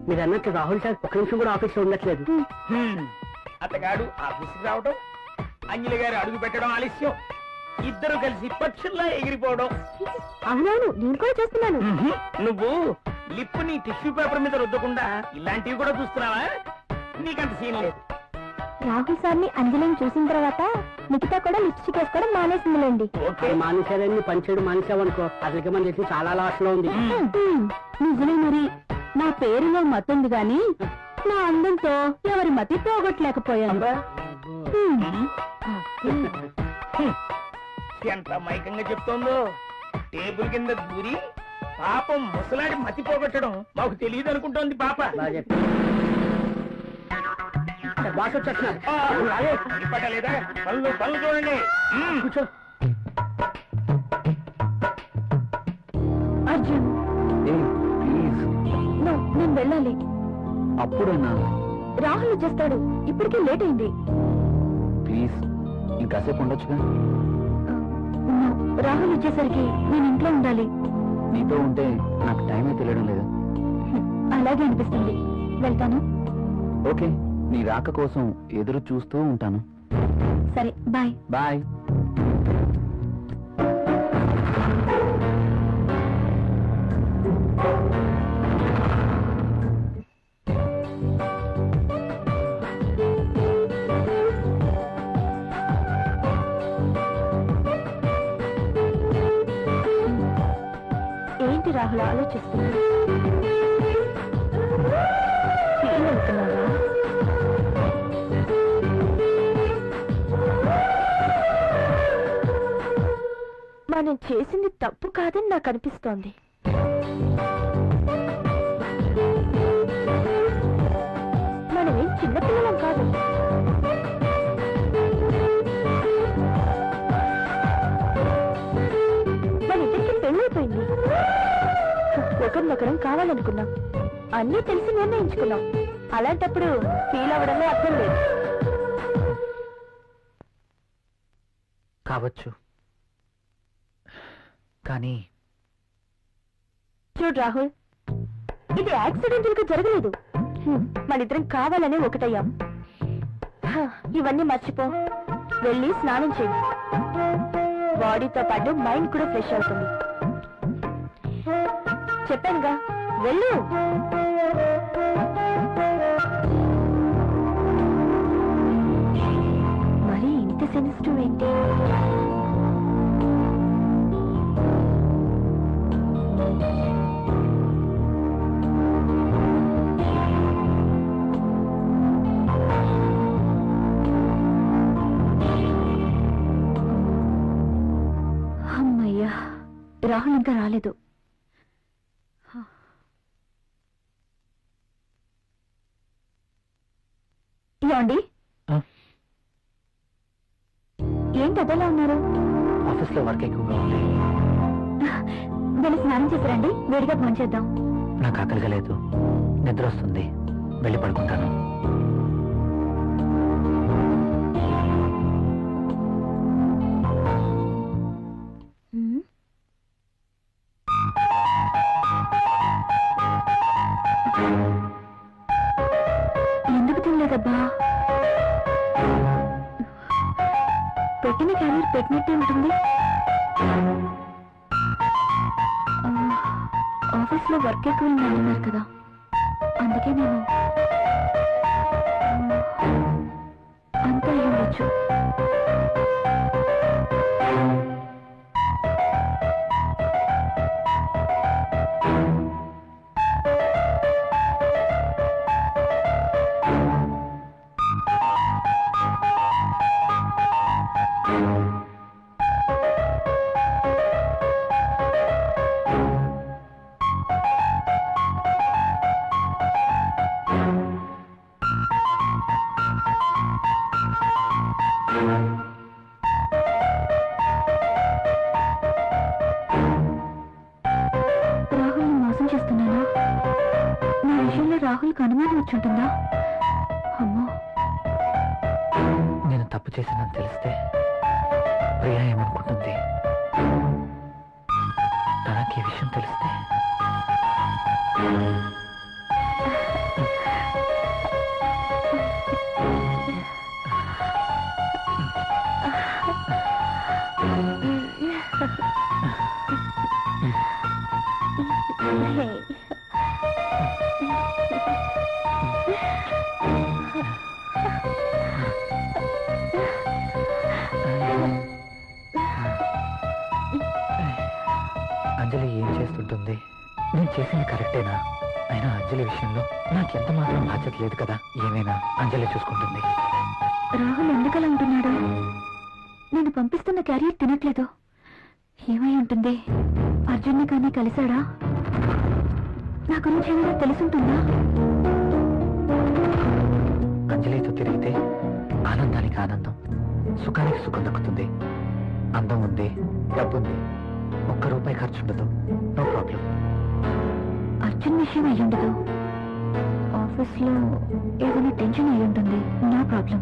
మీరు అన్నట్టు రాహుల్ సార్ ఒక్క నిమిషం కూడా ఆఫీస్ లో ఉండట్లేదు. అతగాడు ఆఫీస్కి రావడం, అంజలి గారు అడుగు పెట్టడం ఆలస్యం, ఇద్దరు కలిసి పక్షుల్లా ఎగిరిపోవడం. అవునవును, నేను కూడా చూస్తున్నాను. నువ్వు లిప్ ని టిష్యూ పేపర్ మీద రుద్దకుండా ఇలాంటివి కూడా చూస్తున్నావా? నీకంత సీన్ లేదు. రాహుల్ సార్ని అంజలిని చూసిన తర్వాత మిగతా కూడా లిప్స్టిక్ వేసుకోవడం మానేసిందిలేండి. ఓకే, మానేశారని పనిచేయడం మానేసావనుకో అసలుకి మన చేసి చాలా లాస్ లో ఉంది. నిజమే మరి. నా పేరులో మతుంది గాని నా అందంతో ఎవరి మతి పోగొట్టలేకపోయాను. ఎంత మైకంగా చెప్తోందో. టేబుల్ కింద దూరి పాపం ముసలాడి మతి పోగొట్టడం మాకు తెలియదు అనుకుంటోంది పాప. బాస్ వచ్చేస్తున్నారు. ఇప్పటలేదా? పళ్ళు పళ్ళు చూడండి. కూర్చో. అర్జున్, ప్లీజ్. నేను వెళ్ళాలి. అప్పుడన్నా రాహుల్ వచ్చేస్తాడు, ఇప్పటికే లేట్ అయింది. ప్లీజ్, ఇంకాసేపు ఉండొచ్చుగా. రాహుల్ వచ్చేసరికి నేను ఇంట్లో ఉండాలి. నీతో ఉంటే నాకు టైమే తెలియడం లేదు. అలాగే అనిపిస్తుంది. వెళ్తాను. ఓకే, నీ రాక కోసం ఎదురు చూస్తూ ఉంటాను. సరే, బాయ్. బాయ్. ఏంటి రాహుల్ ఆలోచిస్తున్నాడు? ఫీల్ అవుతున్నావా? మనం చేసింది తప్పు కాదని నాకు అనిపిస్తోంది. మనమేం చిన్నపిల్లలం కాదు. మన ఇద్దరికి పెళ్ళైపోయింది. ఒకరినొకరం కావాలనుకున్నాం, అన్నీ తెలిసి నిర్ణయించుకున్నాం. అలాంటప్పుడు ఫీల్ అవ్వడంలో అర్థం లేదు. కావచ్చు, కానీ చూడు రాహుల్, ఇది యాక్సిడెంటల్ గా జరగలేదు. మనిద్దరం కావాలనే ఒకటయ్యాం. ఇవన్నీ మర్చిపో, వెళ్ళి స్నానం చేయి. బాడీతో పాటు మైండ్ కూడా ఫ్రెష్ అవుతుంది. చెప్పానుగా, వెళ్ళు. మరి ఇంత సెన్సిటివ్ ఏంటి? అమ్మయ్యా, రాహుల్ ఇంకా రాలేదు. ఏమండి, ఏంటి అదలా ఉన్నారు? ఆఫీస్లో వర్క్ ఎక్కువగా ఉంది. వెళ్ళి స్నానం చేశారండి, వేడిగా భోంచేద్దాం. నాకు ఆకలిగా లేదు, నిద్ర వస్తుంది, వెళ్ళి పడుకుంటాను. ఎందుకు తినలేదబ్బా? పెట్టిన క్యాలరీ పెట్టినట్టే ఉంటుంది. ఆఫీస్లో వర్క్ ఎక్కువ అన్నారు కదా, అందుకే నేను అంతా అయి ఉండొచ్చు. రాహుల్ని మోసం చేస్తున్నానా? నా విషయంలో రాహుల్కి అనుమానం వచ్చుంటుందా? అమ్మో, నేను తప్పు చేశానని తెలిస్తే ప్రియా ఏమనుకుంటుంది? తనకి ఈ విషయం తెలిస్తే అంతేనా? అయినా అంజలి విషయంలో నాకెంత మాత్రం బాధ్యత లేదు కదా. ఏమైనా అంజలి చూసుకుంటుంది. రాహుల్ ఎందుకలా ఉంటున్నాడు? నేను పంపిస్తున్న క్యారియర్ తినట్లేదు. ఏమై ఉంటుంది? అర్జున్ని కానీ కలిశాడా? నా గురించి ఏమైనా తెలుసుంటుందా? అంజలితో తిరిగితే ఆనందానికి ఆనందం, సుఖానికి సుఖం దక్కుతుంది. అందం ఉంది, డబ్బు ఉంది, ₹1 ఖర్చు ఉండదు. No problem. అర్జున్ విషయం అయ్యుండదు. ఆఫీస్లో ఏదైనా టెన్షన్ అయి ఉంటుంది. No problem.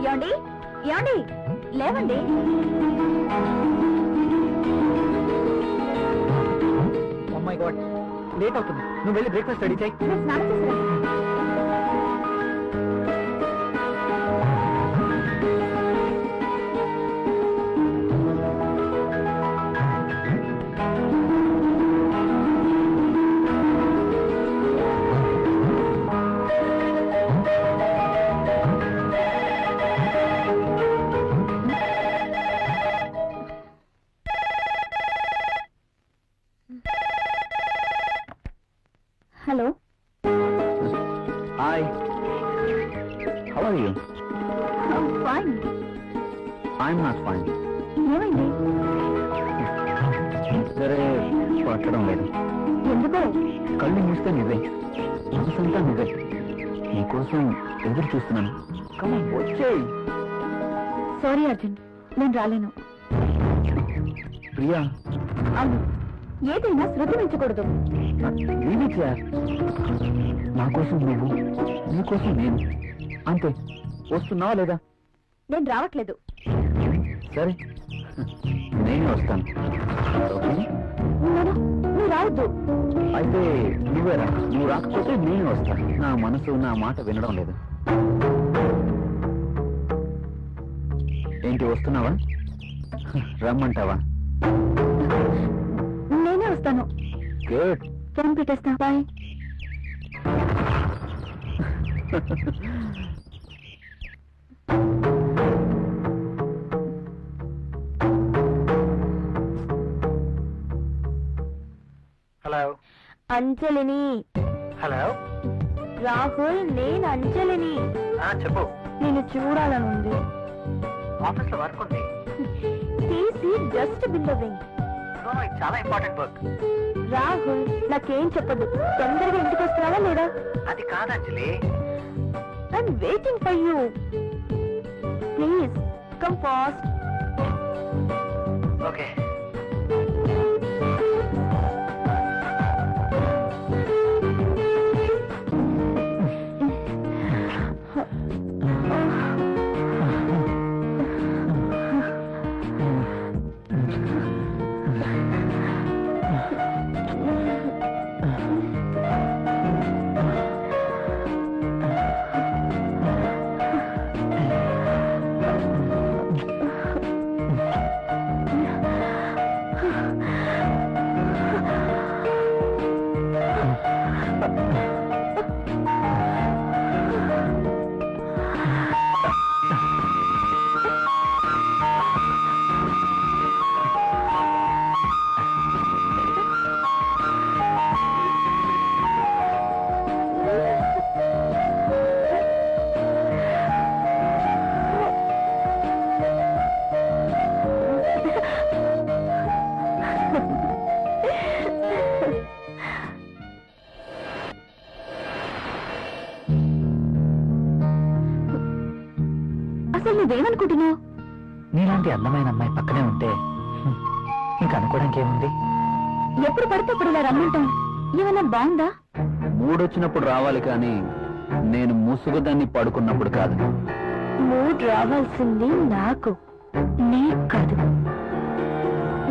ఏమండి ఏమండి లేవండి. ఓ మై గాడ్, లేట్ అవుతుంది. నువ్వు వెళ్ళి బ్రేక్ఫాస్ట్ రెడీ చేయి. నేను స్నానం చేసిరా. Hello, hi, how are you? Fine. I'm not fine. ఏమైంది? సరే, పట్టడం లేదు. ఎందుకో? కళ్ళు మూస్తే నువ్వే, మనసంతా నువ్వే. నీకోసం ఎదురు చూస్తున్నాను. కమాన్, వచ్చేయ్. సారీ అర్జున్, నేను రాలేను. ప్రియా, అవును, ఏదైనా శృతి మించకూడదు. నా కోసం నువ్వు, నీకోసం నేను. అంతే. వస్తున్నావా లేదా? నేను రావట్లేదు. సరే, నేను వస్తాను. ఓకే? నువ్వు రావద్దు. అయితే నువ్వేరా. నువ్వు రాకపోతే నేను వస్తాను. నా మనసు నా మాట వినడం లేదు. ఏంటి, వస్తున్నావా? రమ్మంటావా? నేనే వస్తాను. గుడ్. ఫోన్ పెట్టేస్తా. బాయ్. హలో. అంజలిని. హలో. రాహుల్, నేను అంజలిని. చెప్పు. నేను చూడాలనుంది. ఆఫీస్లో వర్క్ ఉంది. తీసి జస్ట్ బిల్లవింగ్. చాలా ఇంపార్టెంట్ వర్క్. రాహుల్, నాకేం చెప్పదు. తొందరగా ఇంటికి వస్తున్నావా లేదా? అది కాదు అంజలి. I'm waiting for you. Please, come fast. Okay. నువ్వేమనుకుంటున్నావు? నీలాంటి అందమైన అమ్మాయి పక్కనే ఉంటే ఇంకా అనుకోవడానికి ఏముంది? ఎప్పుడు పడితే అప్పుడు ఇలా రమ్మంటాం. ఏమన్నా బాగుందా? మూడొచ్చినప్పుడు రావాలి కానీ నేను ముసుగుదాన్ని పడుకున్నప్పుడు కాదు. మూడ్ రావాల్సింది నాకు, నీకు కాదు.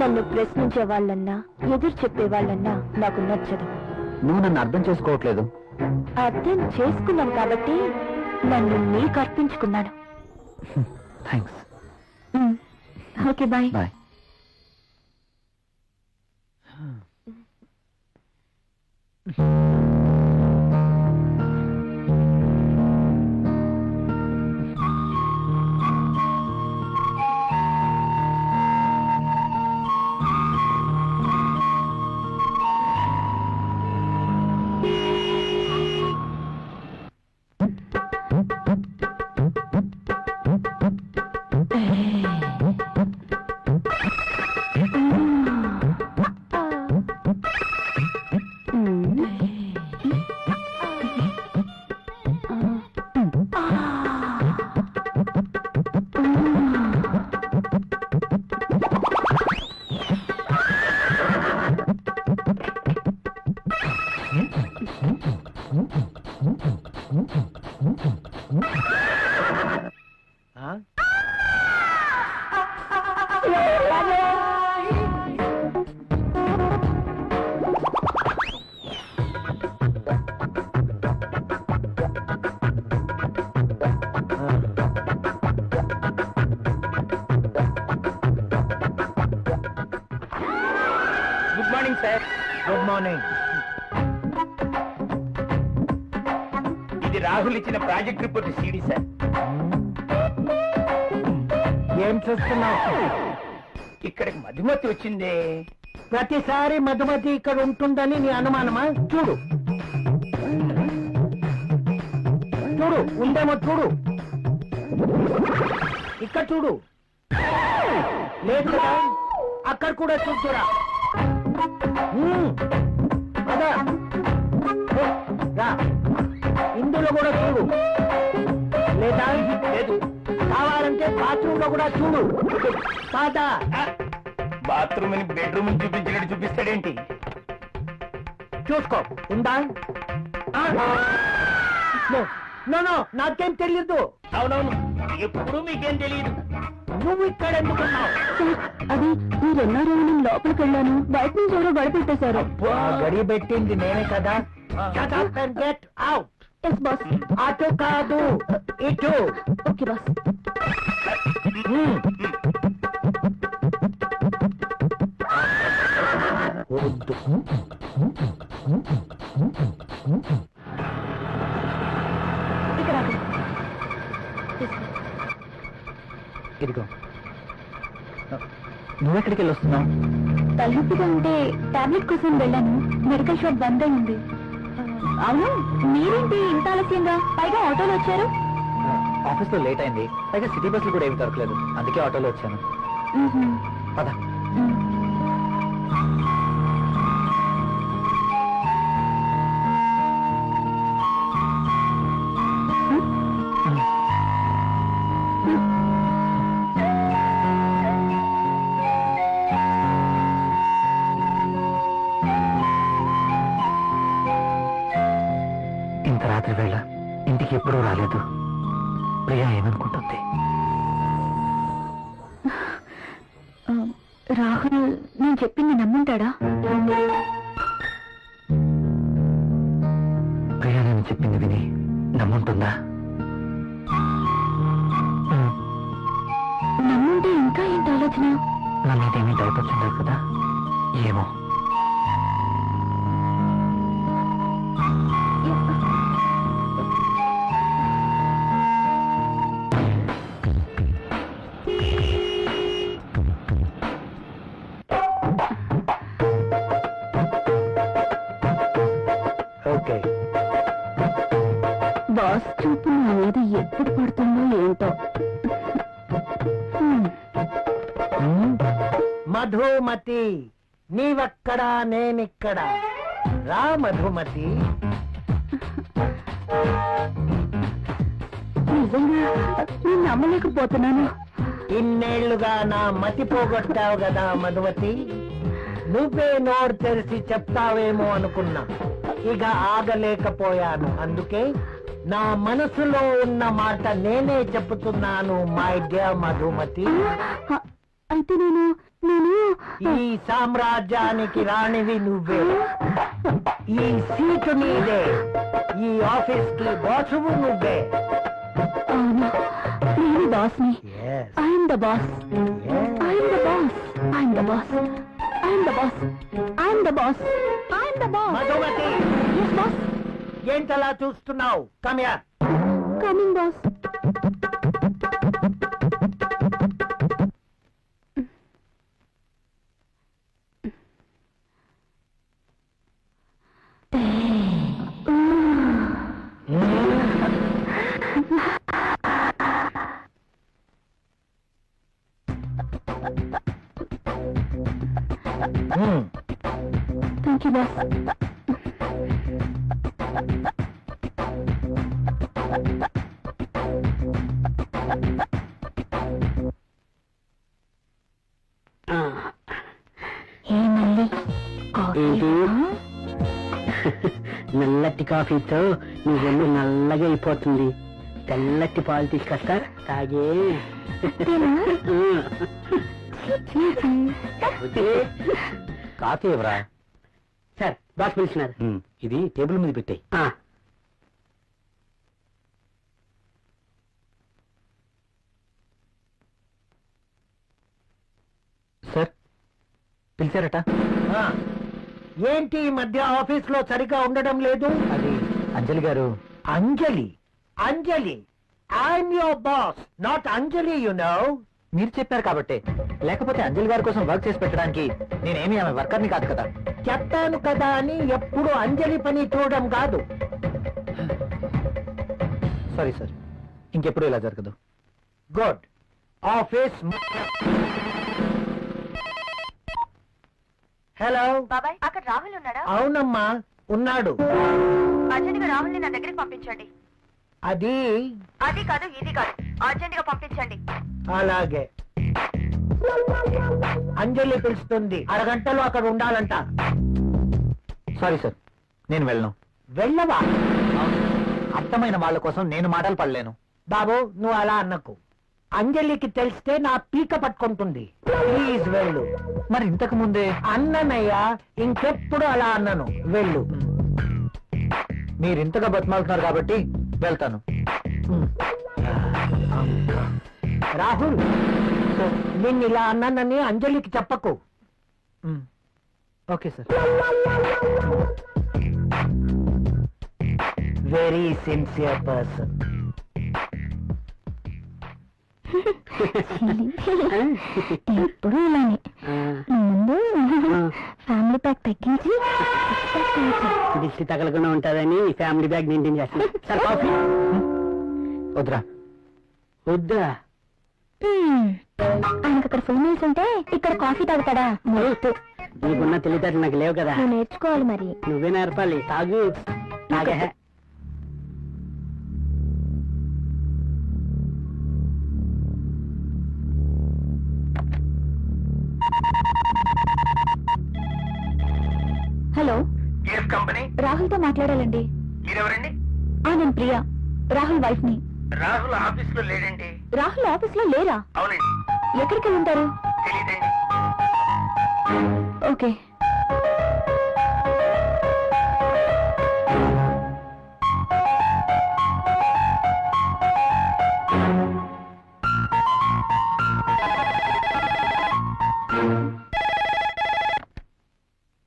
నన్ను ప్రశ్నించే వాళ్ళన్నా ఎదురు చెప్పే వాళ్ళన్నా నాకు నచ్చదు. నువ్వు నన్ను అర్థం చేసుకోవట్లేదు. అర్థం చేసుకున్నాను కాబట్టి నన్ను నీకు అర్పించుకున్నాను. Thanks. Okay bye. Bye. Good morning sir. Good morning. ఇది రాహుల్ ఇచ్చిన ప్రాజెక్ట్ రిపోర్ట్ సీడీ సార్. ఏం చూస్తున్నావు? ఇక్కడికి మధుమతి వచ్చిందే. ప్రతిసారి మధుమతి ఇక్కడ ఉంటుందని నీ అనుమానమా? చూడు చూడు, ఉందేమో చూడు. ఇక్కడ చూడు. లేదు కదా, అక్కడ కూడా చూస్తురా. అదా రా, ఇందులో కూడా చూడు. లేదా లేదు. కావాలంటే బాత్రూమ్ లో కూడా చూడు. కాదా? బాత్రూమ్ అని బెడ్రూమ్ చూపించినట్టు చూపిస్తాడేంటి? చూసుకో, ఉందా? నో నో, నాకేం తెలియదు. అవునవును, ఎప్పుడు మీకేం తెలియదు. నువ్వు ఇక్కడ ఎందుకున్నావు? అది మీరెన్నారో నేను లోపలికి వెళ్ళాను, బయట నుంచి ఎవరో గడిపెట్టేశారు. గడి పెట్టింది నేనే కదా. Shut up and get out. Yes boss. అటు కాదు, ఇటు. Okay boss. వద్దు. ఇక్కడ ఆగు. ఇదిగో. నువ్వెక్కడికి వెళ్ళి వస్తున్నావు? తలనొప్పిగా ఉంటే టాబ్లెట్ కోసం వెళ్ళాను, మెడికల్ షాప్ బంద్ అయింది. అవును, మీరేంటి ఇంత ఆలస్యంగా, పైగా ఆటోలో వచ్చారు? ఆఫీస్ లో లేట్ అయింది, పైగా సిటీ బస్సులు కూడా ఏమి దొరకలేదు, అందుకే ఆటోలో వచ్చాను. పద. ఇంత రాత్రి వేళ ఇంటికి ఎప్పుడూ రాలేదు. ప్రియా ఏమనుకుంటుంది? రాహుల్ నేను చెప్పింది నమ్ముంటాడా? ప్రియా నేను చెప్పింది విని నమ్ముంటుందా? నమ్ముంటే ఇంకా ఏంటి ఆలోచన? నా మీదేమీ డౌట్ వచ్చిండదు కదా? ఏమో. ఓకే. బాస్ చూపు నా మీద ఎప్పుడు పడుతుందో ఏంటో. మధుమతి, నీవక్కడా నేనిక్కడ. రా మధుమతి. నిజంగా నేను నమ్మలేకపోతున్నాను. ఇన్నేళ్లుగా నా మతి పోగొట్టావు కదా మధుమతి. నువ్వే నోరు తెరిచి చెప్తావేమో అనుకున్నా, ఇక ఆగలేకపోయాను. అందుకే నా మనసులో ఉన్న మాట నేనే చెప్తున్నాను మై డియర్ మధుమతి. అయితే నేను ఈ సామ్రాజ్యానికి రాణివి నువ్వే. ఈ సీటు నీదే. ఈ ఆఫీస్ కి బాసువు నువ్వే. అవును, నేను బాస్ని. I'm the boss. I'm the boss. I'm the boss. I'm the boss. I'm the boss. I'm the boss. Madhumati, yes boss. ఏంటలా చూస్తున్నావు? Come here. Coming boss. Thank you, boss. నల్లటి కాఫీతో నీ ఒళ్ళు నల్లగా అయిపోతుంది. తెల్లటి పాలు తీసుకొస్తా, తాగే. కాఫీ ఎవరా? Sir, boss పిలిచినారు. ఇది టేబుల్ మీద పెట్టాయి. సార్ పిలిచారట. ఏంటి ఈ మధ్య ఆఫీస్ లో సరిగా ఉండడం లేదు? అది అంజలి గారు. అంజలి? అంజలి, I'm your boss, not Anjali, you know. మీరు చెప్పారు కాబట్టి, లేకపోతే అంజలి గారి కోసం వర్క్ చేసి పెట్టడానికి నేనేమి ఆమె వర్కర్ని కాదు కదా. చెప్పాను కదా అని ఎప్పుడు అంజలి పని చూడడం కాదు. సారీ సార్, ఇంకెప్పుడు ఇలా జరగదు. గుడ్. ఆఫీస్. హలో బాబాయ్, అక్కడ రాహుల్ ఉన్నాడా? అవునమ్మా, ఉన్నాడు. అర్జెంట్ గా రాహుల్ ని నా దగ్గరికి పంపించండి. అది కాదు, ఇది కాదు, అర్జెంట్ గా పంపించండి. అలాగే. అంజలి పిలుస్తుంది, అరగంటలో అక్కడ ఉండాలంట. సారీ సార్, నేను వెళ్ళను. వెళ్ళవా? అర్థమైన వాళ్ళ కోసం నేను మాటలు పడలేను. బాబు, నువ్వు అలా అన్నకు. అంజలికి తెలిస్తే నా పీక పట్టుకుంటుంది. ప్లీజ్ వెళ్ళు. మరి ఇంతకు ముందే అన్ననయ్యా, ఇంకెప్పుడు అలా అన్నను. వెళ్ళు. మీరు ఇంతగా బతిమాలుతున్నారు కాబట్టి వెళ్తాను. రాహుల్, నిన్ను ఇలా అన్నానని అంజలికి చెప్పకు. Okay sir. Very sincere person. ఎప్పుడు ఇలానే. ముందు ఫ్యామిలీ ప్యాక్ తగ్గించి దిష్టి తగలకుండా ఉంటుందని ఫ్యామిలీ బ్యాగ్ మెయింటైన్ చేస్తాను. సార్, కాఫీ వద్దురా. వద్దా? ఆయనకు అక్కడ ఫుల్ మీల్స్ ఉంటే ఇక్కడ కాఫీ తాగుతాడా? నీకున్న తెలివితేటలు నాకు లేవు కదా. నువ్వు నేర్చుకోవాలి మరి. నువ్వే నేర్పాలి. తాగు. తాగే. హలో, కంపెనీ రాహుల్ తో మాట్లాడాలండి. మీరెవరండి? నేను ప్రియా, రాహుల్ వైఫ్ ని. రాహుల్ ఆఫీస్ లో లేడండి. రాహుల్ ఆఫీస్ లో లేరా? అవునండి. ఎక్కడికి వెళ్ళి ఉంటారు? తెలీదండి. ఓకే.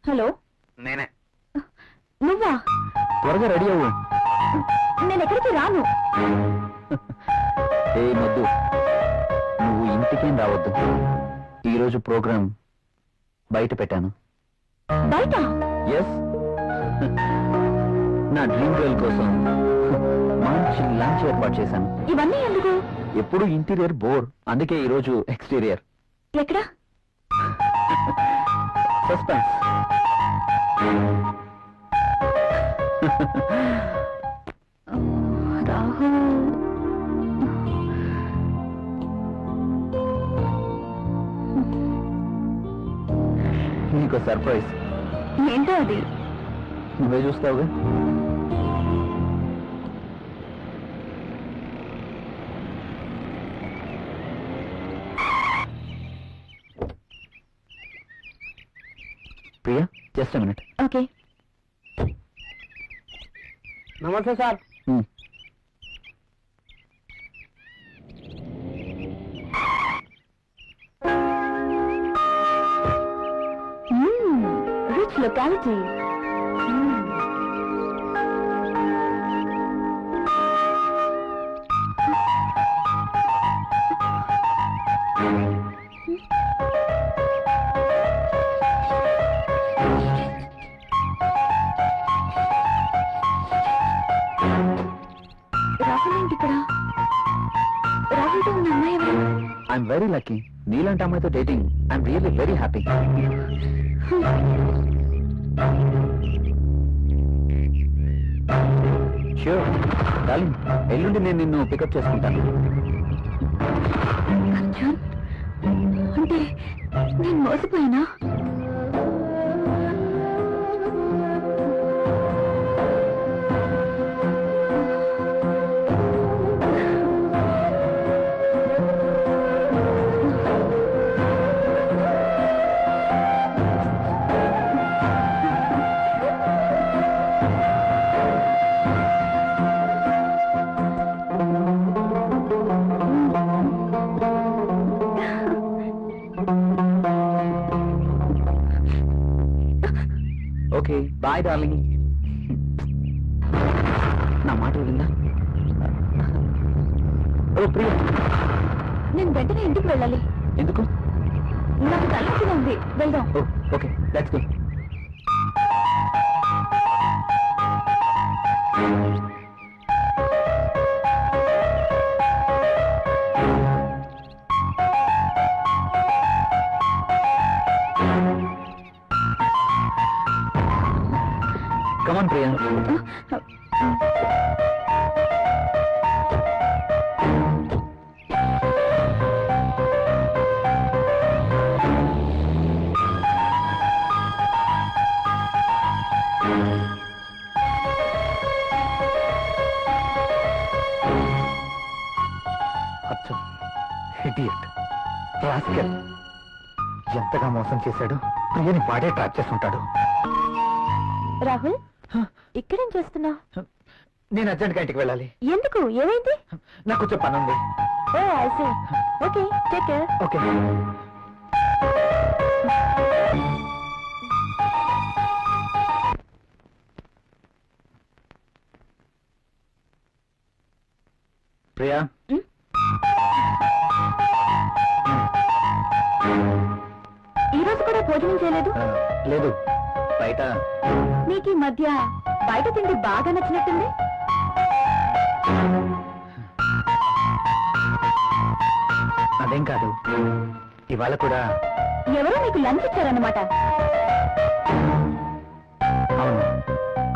హలో, నేనే. నువ్వా? త్వరగా రెడీ అవ్వు. నేను ఎక్కడికి రాను. ఏ మొద్దు, నువ్వు ఇంటికేం రావద్దు. ఈరోజు ప్రోగ్రామ్ బయట పెట్టాను. బయట? ఎస్, నా డ్రీమ్ గర్ల్ కోసం మంచి లంచ్ ఏర్పాటు చేశాను. ఇవన్నీ ఎందుకు? ఎప్పుడు ఇంటీరియర్ బోర్, అందుకే ఈరోజు ఎక్స్టీరియర్. ఎక్కడ? సస్పెన్స్. రాహుల్ నీకు సర్ప్రైజ్. ఏంటో అది? నువ్వే చూస్తావుగా. Priya, just minute. ఓకే. నమస్తే సార్. Rich locality. రాహుల్ ఏంటి ఇక్కడ? రాహుల్తో ఉన్న అమ్మాయి ఎవరు? I'm very lucky. నీలాంటి అమ్మాయితో dating. I'm really very happy. Sure darling, ఎల్లుండి నేను నిన్ను పికప్ చేసుకుంటాను. అర్జున్, అంటే నేను మోసపోయినా? Okay bye darling. నా మాట విందా? ఓ ప్రియా, నేను వెంటనే ఇంటికి వెళ్ళాలి. ఎందుకు? నాకు తలనొప్పిగా ఉంది. వెళ్దాం. ఓ okay, let's go. Come on, Priya. అచ్చం ఇడియట్, రాస్కెల్. ఎంతగా మోసం చేశాడు. ప్రియని వాడే ట్రాప్ చేస్తుంటాడు. రాహుల్, ఇక్కడేం చేస్తున్నావు? నేను అర్జెంట్గా ఇంటికి వెళ్ళాలి. ఎందుకు? ఏమైంది? నాకు కొంచెం పని ఉంది. Oh I see. Okay, take care. Okay. Priya, ఈరోజు కూడా భోజనం చేయలేదు? లేదు, బయట. నీకు ఈ మధ్య బయట తిండి బాగా నచ్చినట్టుంది. అదేం కాదు, ఇవాళ కూడా. ఎవరో నీకు లంచ్ ఇచ్చారన్నమాట. అవును.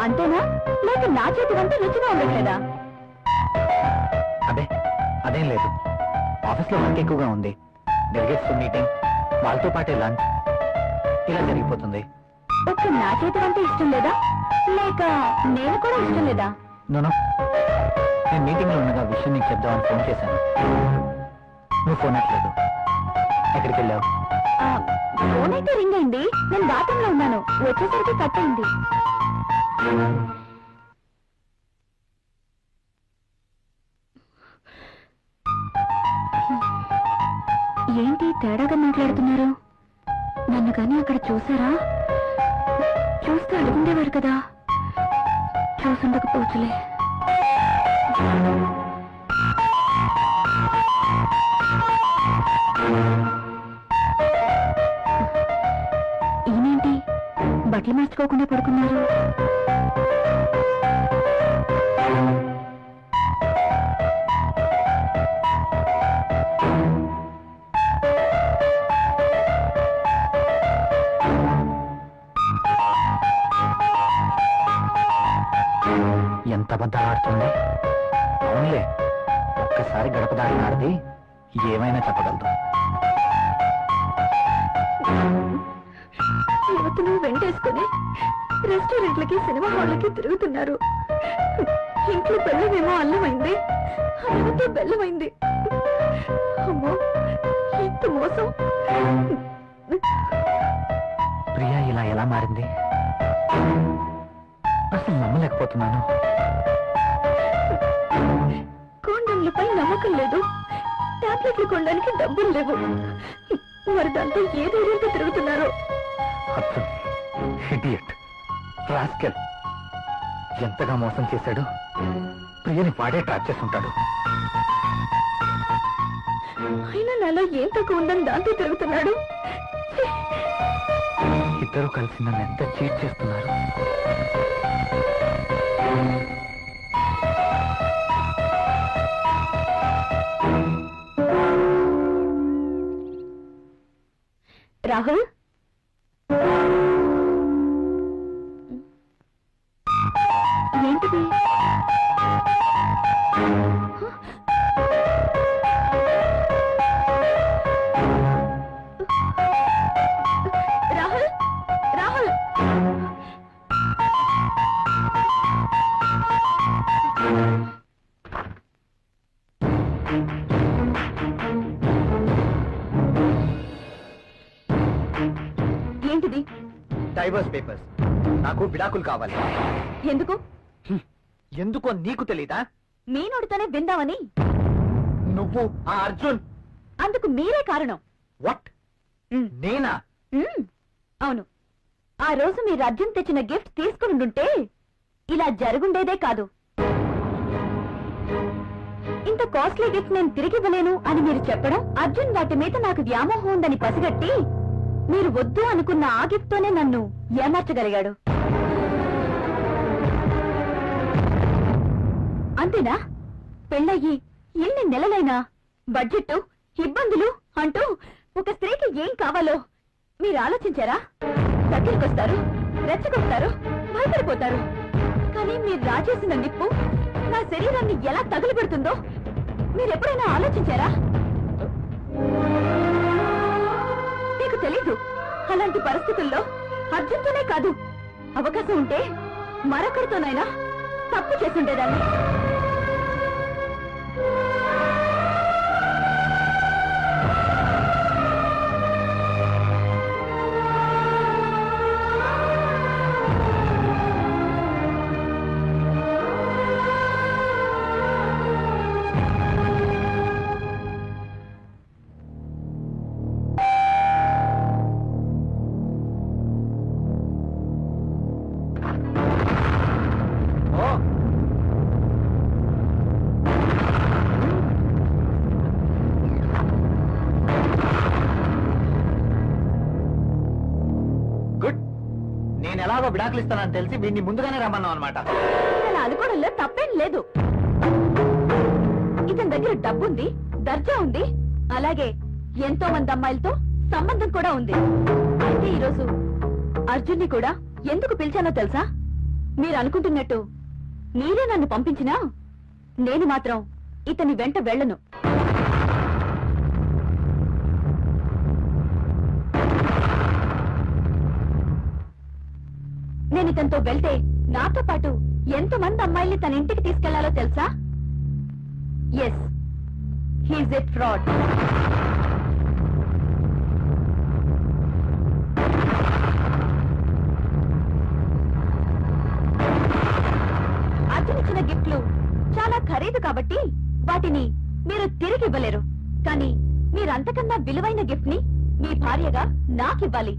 అంతేనా? లేక నా చేతి వంట రుచిగా ఉండట్లేదా? అదే, అదేం లేదు. ఆఫీస్లో వర్క్ ఎక్కువగా ఉంది. డెలిగేట్స్ మీటింగ్, వాళ్ళతో పాటే లంచ్, ఇలా జరిగిపోతుంది. ఒక్క నా చేతి వంట ఇష్టం లేదా? లేక నేను కూడా ఇష్టం లేదా? నోనో, నేను మీటింగ్లో ఉండగా విషయం నీకు చెప్దామని ఫోన్ చేశాను. నువ్వు ఫోన్ ఎట్లేదు. ఎక్కడికి వెళ్ళావు? ఫోన్ అయితే రింగ్ అయింది. నేను బాత్రూంలో ఉన్నాను. వచ్చేసరికి కట్ అయింది. ఏంటి తేడాగా మాట్లాడుతున్నారు? నన్ను కానీ అక్కడ చూసారా? చూస్తే అడుగుండేవారు కదా. చూసుండకపోవచ్చులే. ఈయనేంటి బట్టలు మార్చుకోకుండా పడుకున్నారు? ఎంత అబద్ధాలు ఆడుతుంది. అవునులే, ఒక్కసారి గడప దాడిన ఆడది ఏమైనా చెప్పగలదు. యువతను వెంటేసుకుని రెస్టారెంట్లకి సినిమా హాళ్ళకి తిరుగుతున్నారు. ఇంట్లో బెల్లమేమో అల్లమైంది, అల్లంతో బెల్లమైంది. అమ్మో, ఇంత మోసం! ప్రియా ఇలా ఎలా మారింది? అసలు నమ్మలేకపోతున్నాను. కోండంలపై నమ్మకం లేదు, టాబ్లెట్లు కొనడానికి డబ్బులు లేవు. మరి దాంతో ఏ ధైర్యంతో తిరుగుతున్నారో. అర్థం ఇడియట్, రాస్కెల్. ఎంతగా మోసం చేశాడు. ప్రియని వాడే ట్రాప్ చేస్తుంటాడు. అయినా నాలో ఏం తక్కువ ఉందని దాంతో తిరుగుతున్నాడు. ఇద్దరు కలిసి నన్ను ఎంత చీట్ చేస్తున్నారు. రాహుల్, ఏంటిది? రాహుల్, రాహుల్! ఏంటిది? Divorce papers. నాకు విడాకులు కావాలి. ఎందుకు? ఎందుకో నీకు తెలీదా? మీ నోటితోనే విందామని. నువ్వు ఆ అర్జున్. అందుకు మీరే కారణం. వాట్? నేనా? అవును. ఆ రోజు మీరు అర్జున్ తెచ్చిన గిఫ్ట్ తీసుకుని ఇలా జరుగుండేదే కాదు. ఇంత కాస్ట్లీ గిఫ్ట్ నేను తిరిగి ఇవ్వలేను అని మీరు చెప్పడం, అర్జున్ వాటి మీద నాకు వ్యామోహం ఉందని పసిగట్టి మీరు వద్దు అనుకున్న ఆ గిఫ్ట్ తోనే నన్ను ఏమార్చగలిగాడు. అంతేనా? పెళ్ళయ్యి ఎన్ని నెలలైనా బడ్జెట్, ఇబ్బందులు అంటూ ఒక స్త్రీకి ఏం కావాలో మీరు ఆలోచించారా? దగ్గరికొస్తారు, రెచ్చగొస్తారు, భయపడిపోతారు. కానీ మీరు రాజేసిన నిప్పు నా శరీరాన్ని ఎలా తగులుపెడుతుందో మీరెప్పుడైనా ఆలోచించారా? మీకు తెలీదు. అలాంటి పరిస్థితుల్లో అర్జున్తోనే కాదు, అవకాశం ఉంటే మరొకరితోనైనా తప్పు చేసుండేదాన్ని. నేను ఎలాగో విడాకులు ఇస్తానని తెలిసి వీడిని ముందుగానే రమ్మన్నాం అనమాట. అలా అనుకోవడంలో తప్పేం లేదు. ఇతని దగ్గర డబ్బుంది, దర్జా ఉంది, అలాగే ఎంతో మంది అమ్మాయిలతో సంబంధం కూడా ఉంది. అయితే ఈరోజు అర్జున్ని కూడా ఎందుకు పిలిచానో తెలుసా? మీరు అనుకుంటున్నట్టు మీరే నన్ను పంపించినా నేను మాత్రం ఇతని వెంట వెళ్ళను. నేను ఇతనితో వెళ్తే నాతో పాటు ఎంతమంది అమ్మాయిల్ని తన ఇంటికి తీసుకెళ్లాలో తెలుసా? Yes, he's a fraud. Arjun ఇచ్చిన గిఫ్ట్లు చాలా ఖరీదు కాబట్టి వాటిని మీరు తిరిగి ఇవ్వలేరు. కానీ మీరంతకన్నా విలువైన గిఫ్ట్ ని మీ భార్యగా నాకివ్వాలి.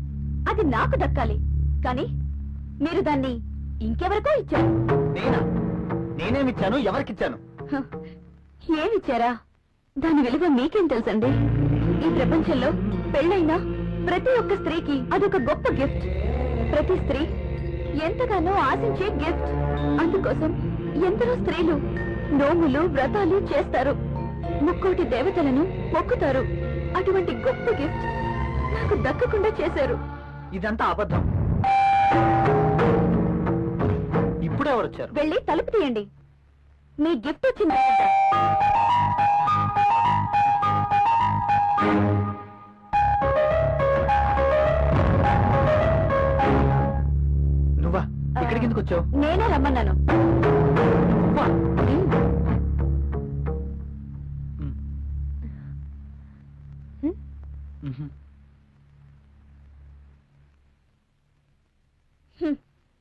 అది నాకు దక్కాలి. కానీ మీరు దాన్ని ఇంకెవరికో ఇచ్చారు. నేనేమిచ్చాను? ఎవరికిచ్చాను? ఏమిచ్చారా? దాని విలువ మీకేం తెలుసండి? ఈ ప్రపంచంలో పెళ్ళైనా ప్రతి ఒక్క స్త్రీకి అదొక గొప్ప గిఫ్ట్. ప్రతి స్త్రీ ఎంతగానో ఆశించే గిఫ్ట్. అందుకోసం ఎందరో స్త్రీలు నోములు, వ్రతాలు చేస్తారు, ముక్కోటి దేవతలను మొక్కుతారు. అటువంటి గొప్ప గిఫ్ట్ నాకు దక్కకుండా చేశారు. ఇదంతా అబద్ధం. ఇప్పుడెవరు వచ్చారు? వెళ్ళి తలుపు తీయండి. మీ గిఫ్ట్ వచ్చింది. ఇక్కడికి ఎందుకు వచ్చావు? నేనే రమ్మన్నాను.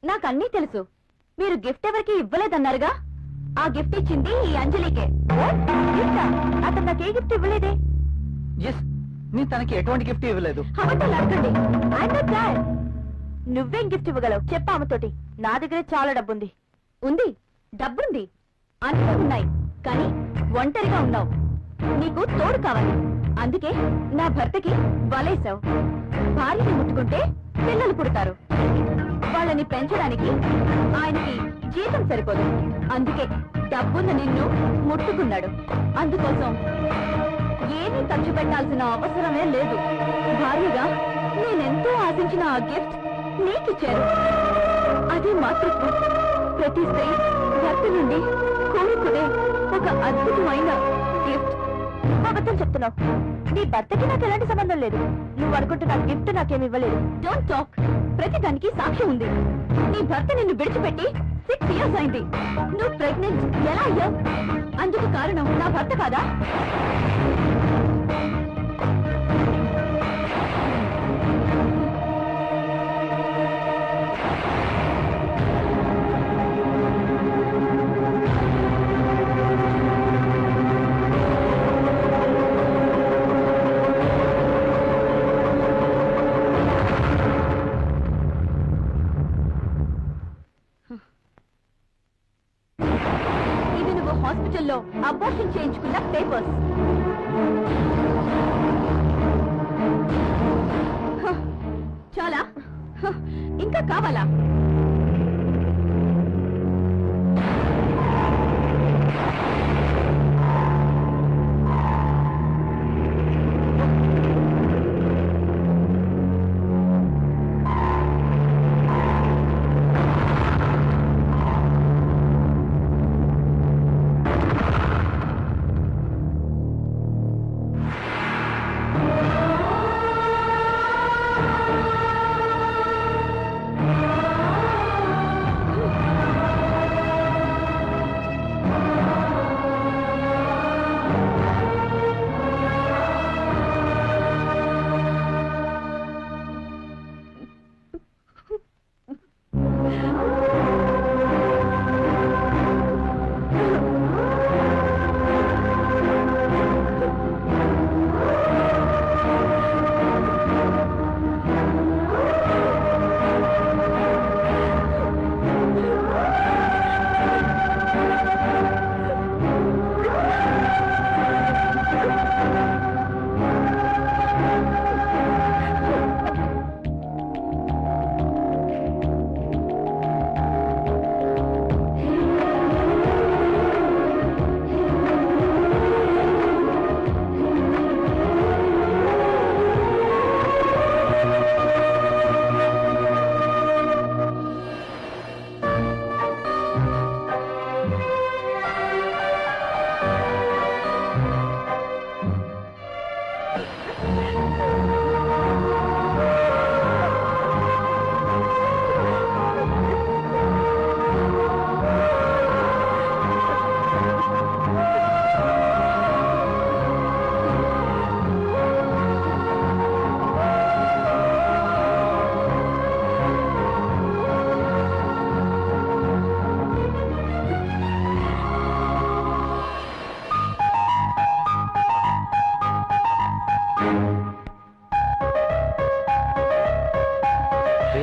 నాకు అన్నీ తెలుసు. మీరు గిఫ్ట్ ఎవరికి ఇవ్వలేదన్నారుగా, ఆ గిఫ్ట్ ఇచ్చింది ఈ అంజలికే. అతను నాకు ఏ గిఫ్ట్ ఇవ్వలేదే. నేను తనకి ఎటువంటి గిఫ్ట్ ఇవ్వలేదు. అబద్ధాలు అడగండి. నువ్వేం గిఫ్ట్ ఇవ్వగలవు చెప్పు ఆమెతోటి. నా దగ్గర చాలా డబ్బుంది. ఉంది, డబ్బుంది, అన్నీ ఉన్నాయి, కానీ ఒంటరిగా ఉన్నావు. నీకు తోడు కావాలి. అందుకే నా భర్తకి వలేసావు. భార్యని ముట్టుకుంటే పిల్లలు పుడతారు. వాళ్ళని పెంచడానికి ఆయనకి జీతం సరిపోదు. అందుకే డబ్బున్న నిన్ను ముట్టుకున్నాడు. అందుకోసం ఏమీ ఖర్చు పెట్టాల్సిన అవసరమే లేదు. భార్యగా నేనెంతో ఆశించిన ఆ గిఫ్ట్ నీకిచ్చారు. అది మాతృత్వం. ప్రతి స్త్రీ భర్త నుండి కోరుకునే ఒక అద్భుతమైన గిఫ్ట్. అబద్ధం చెప్తున్నావు. నీ భర్తకి నాకు ఎలాంటి సంబంధం లేదు. నువ్వు అనుకుంటున్న గిఫ్ట్ నాకేమి ఇవ్వలేదు. Don't talk. ప్రతి దానికి సాక్ష్యం ఉంది. నీ భర్త నిన్ను విడిచిపెట్టి 6 years అయింది. నువ్వు ప్రెగ్నెంట్ ఎలా అయ్యావు? అందుకు కారణం నా భర్త కాదా? హాస్పిటల్లో అబార్షన్ చేయించుకున్న పేపర్స్. చాలా ఇంకా కావాలా?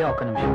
ఒక్క నిమిషం.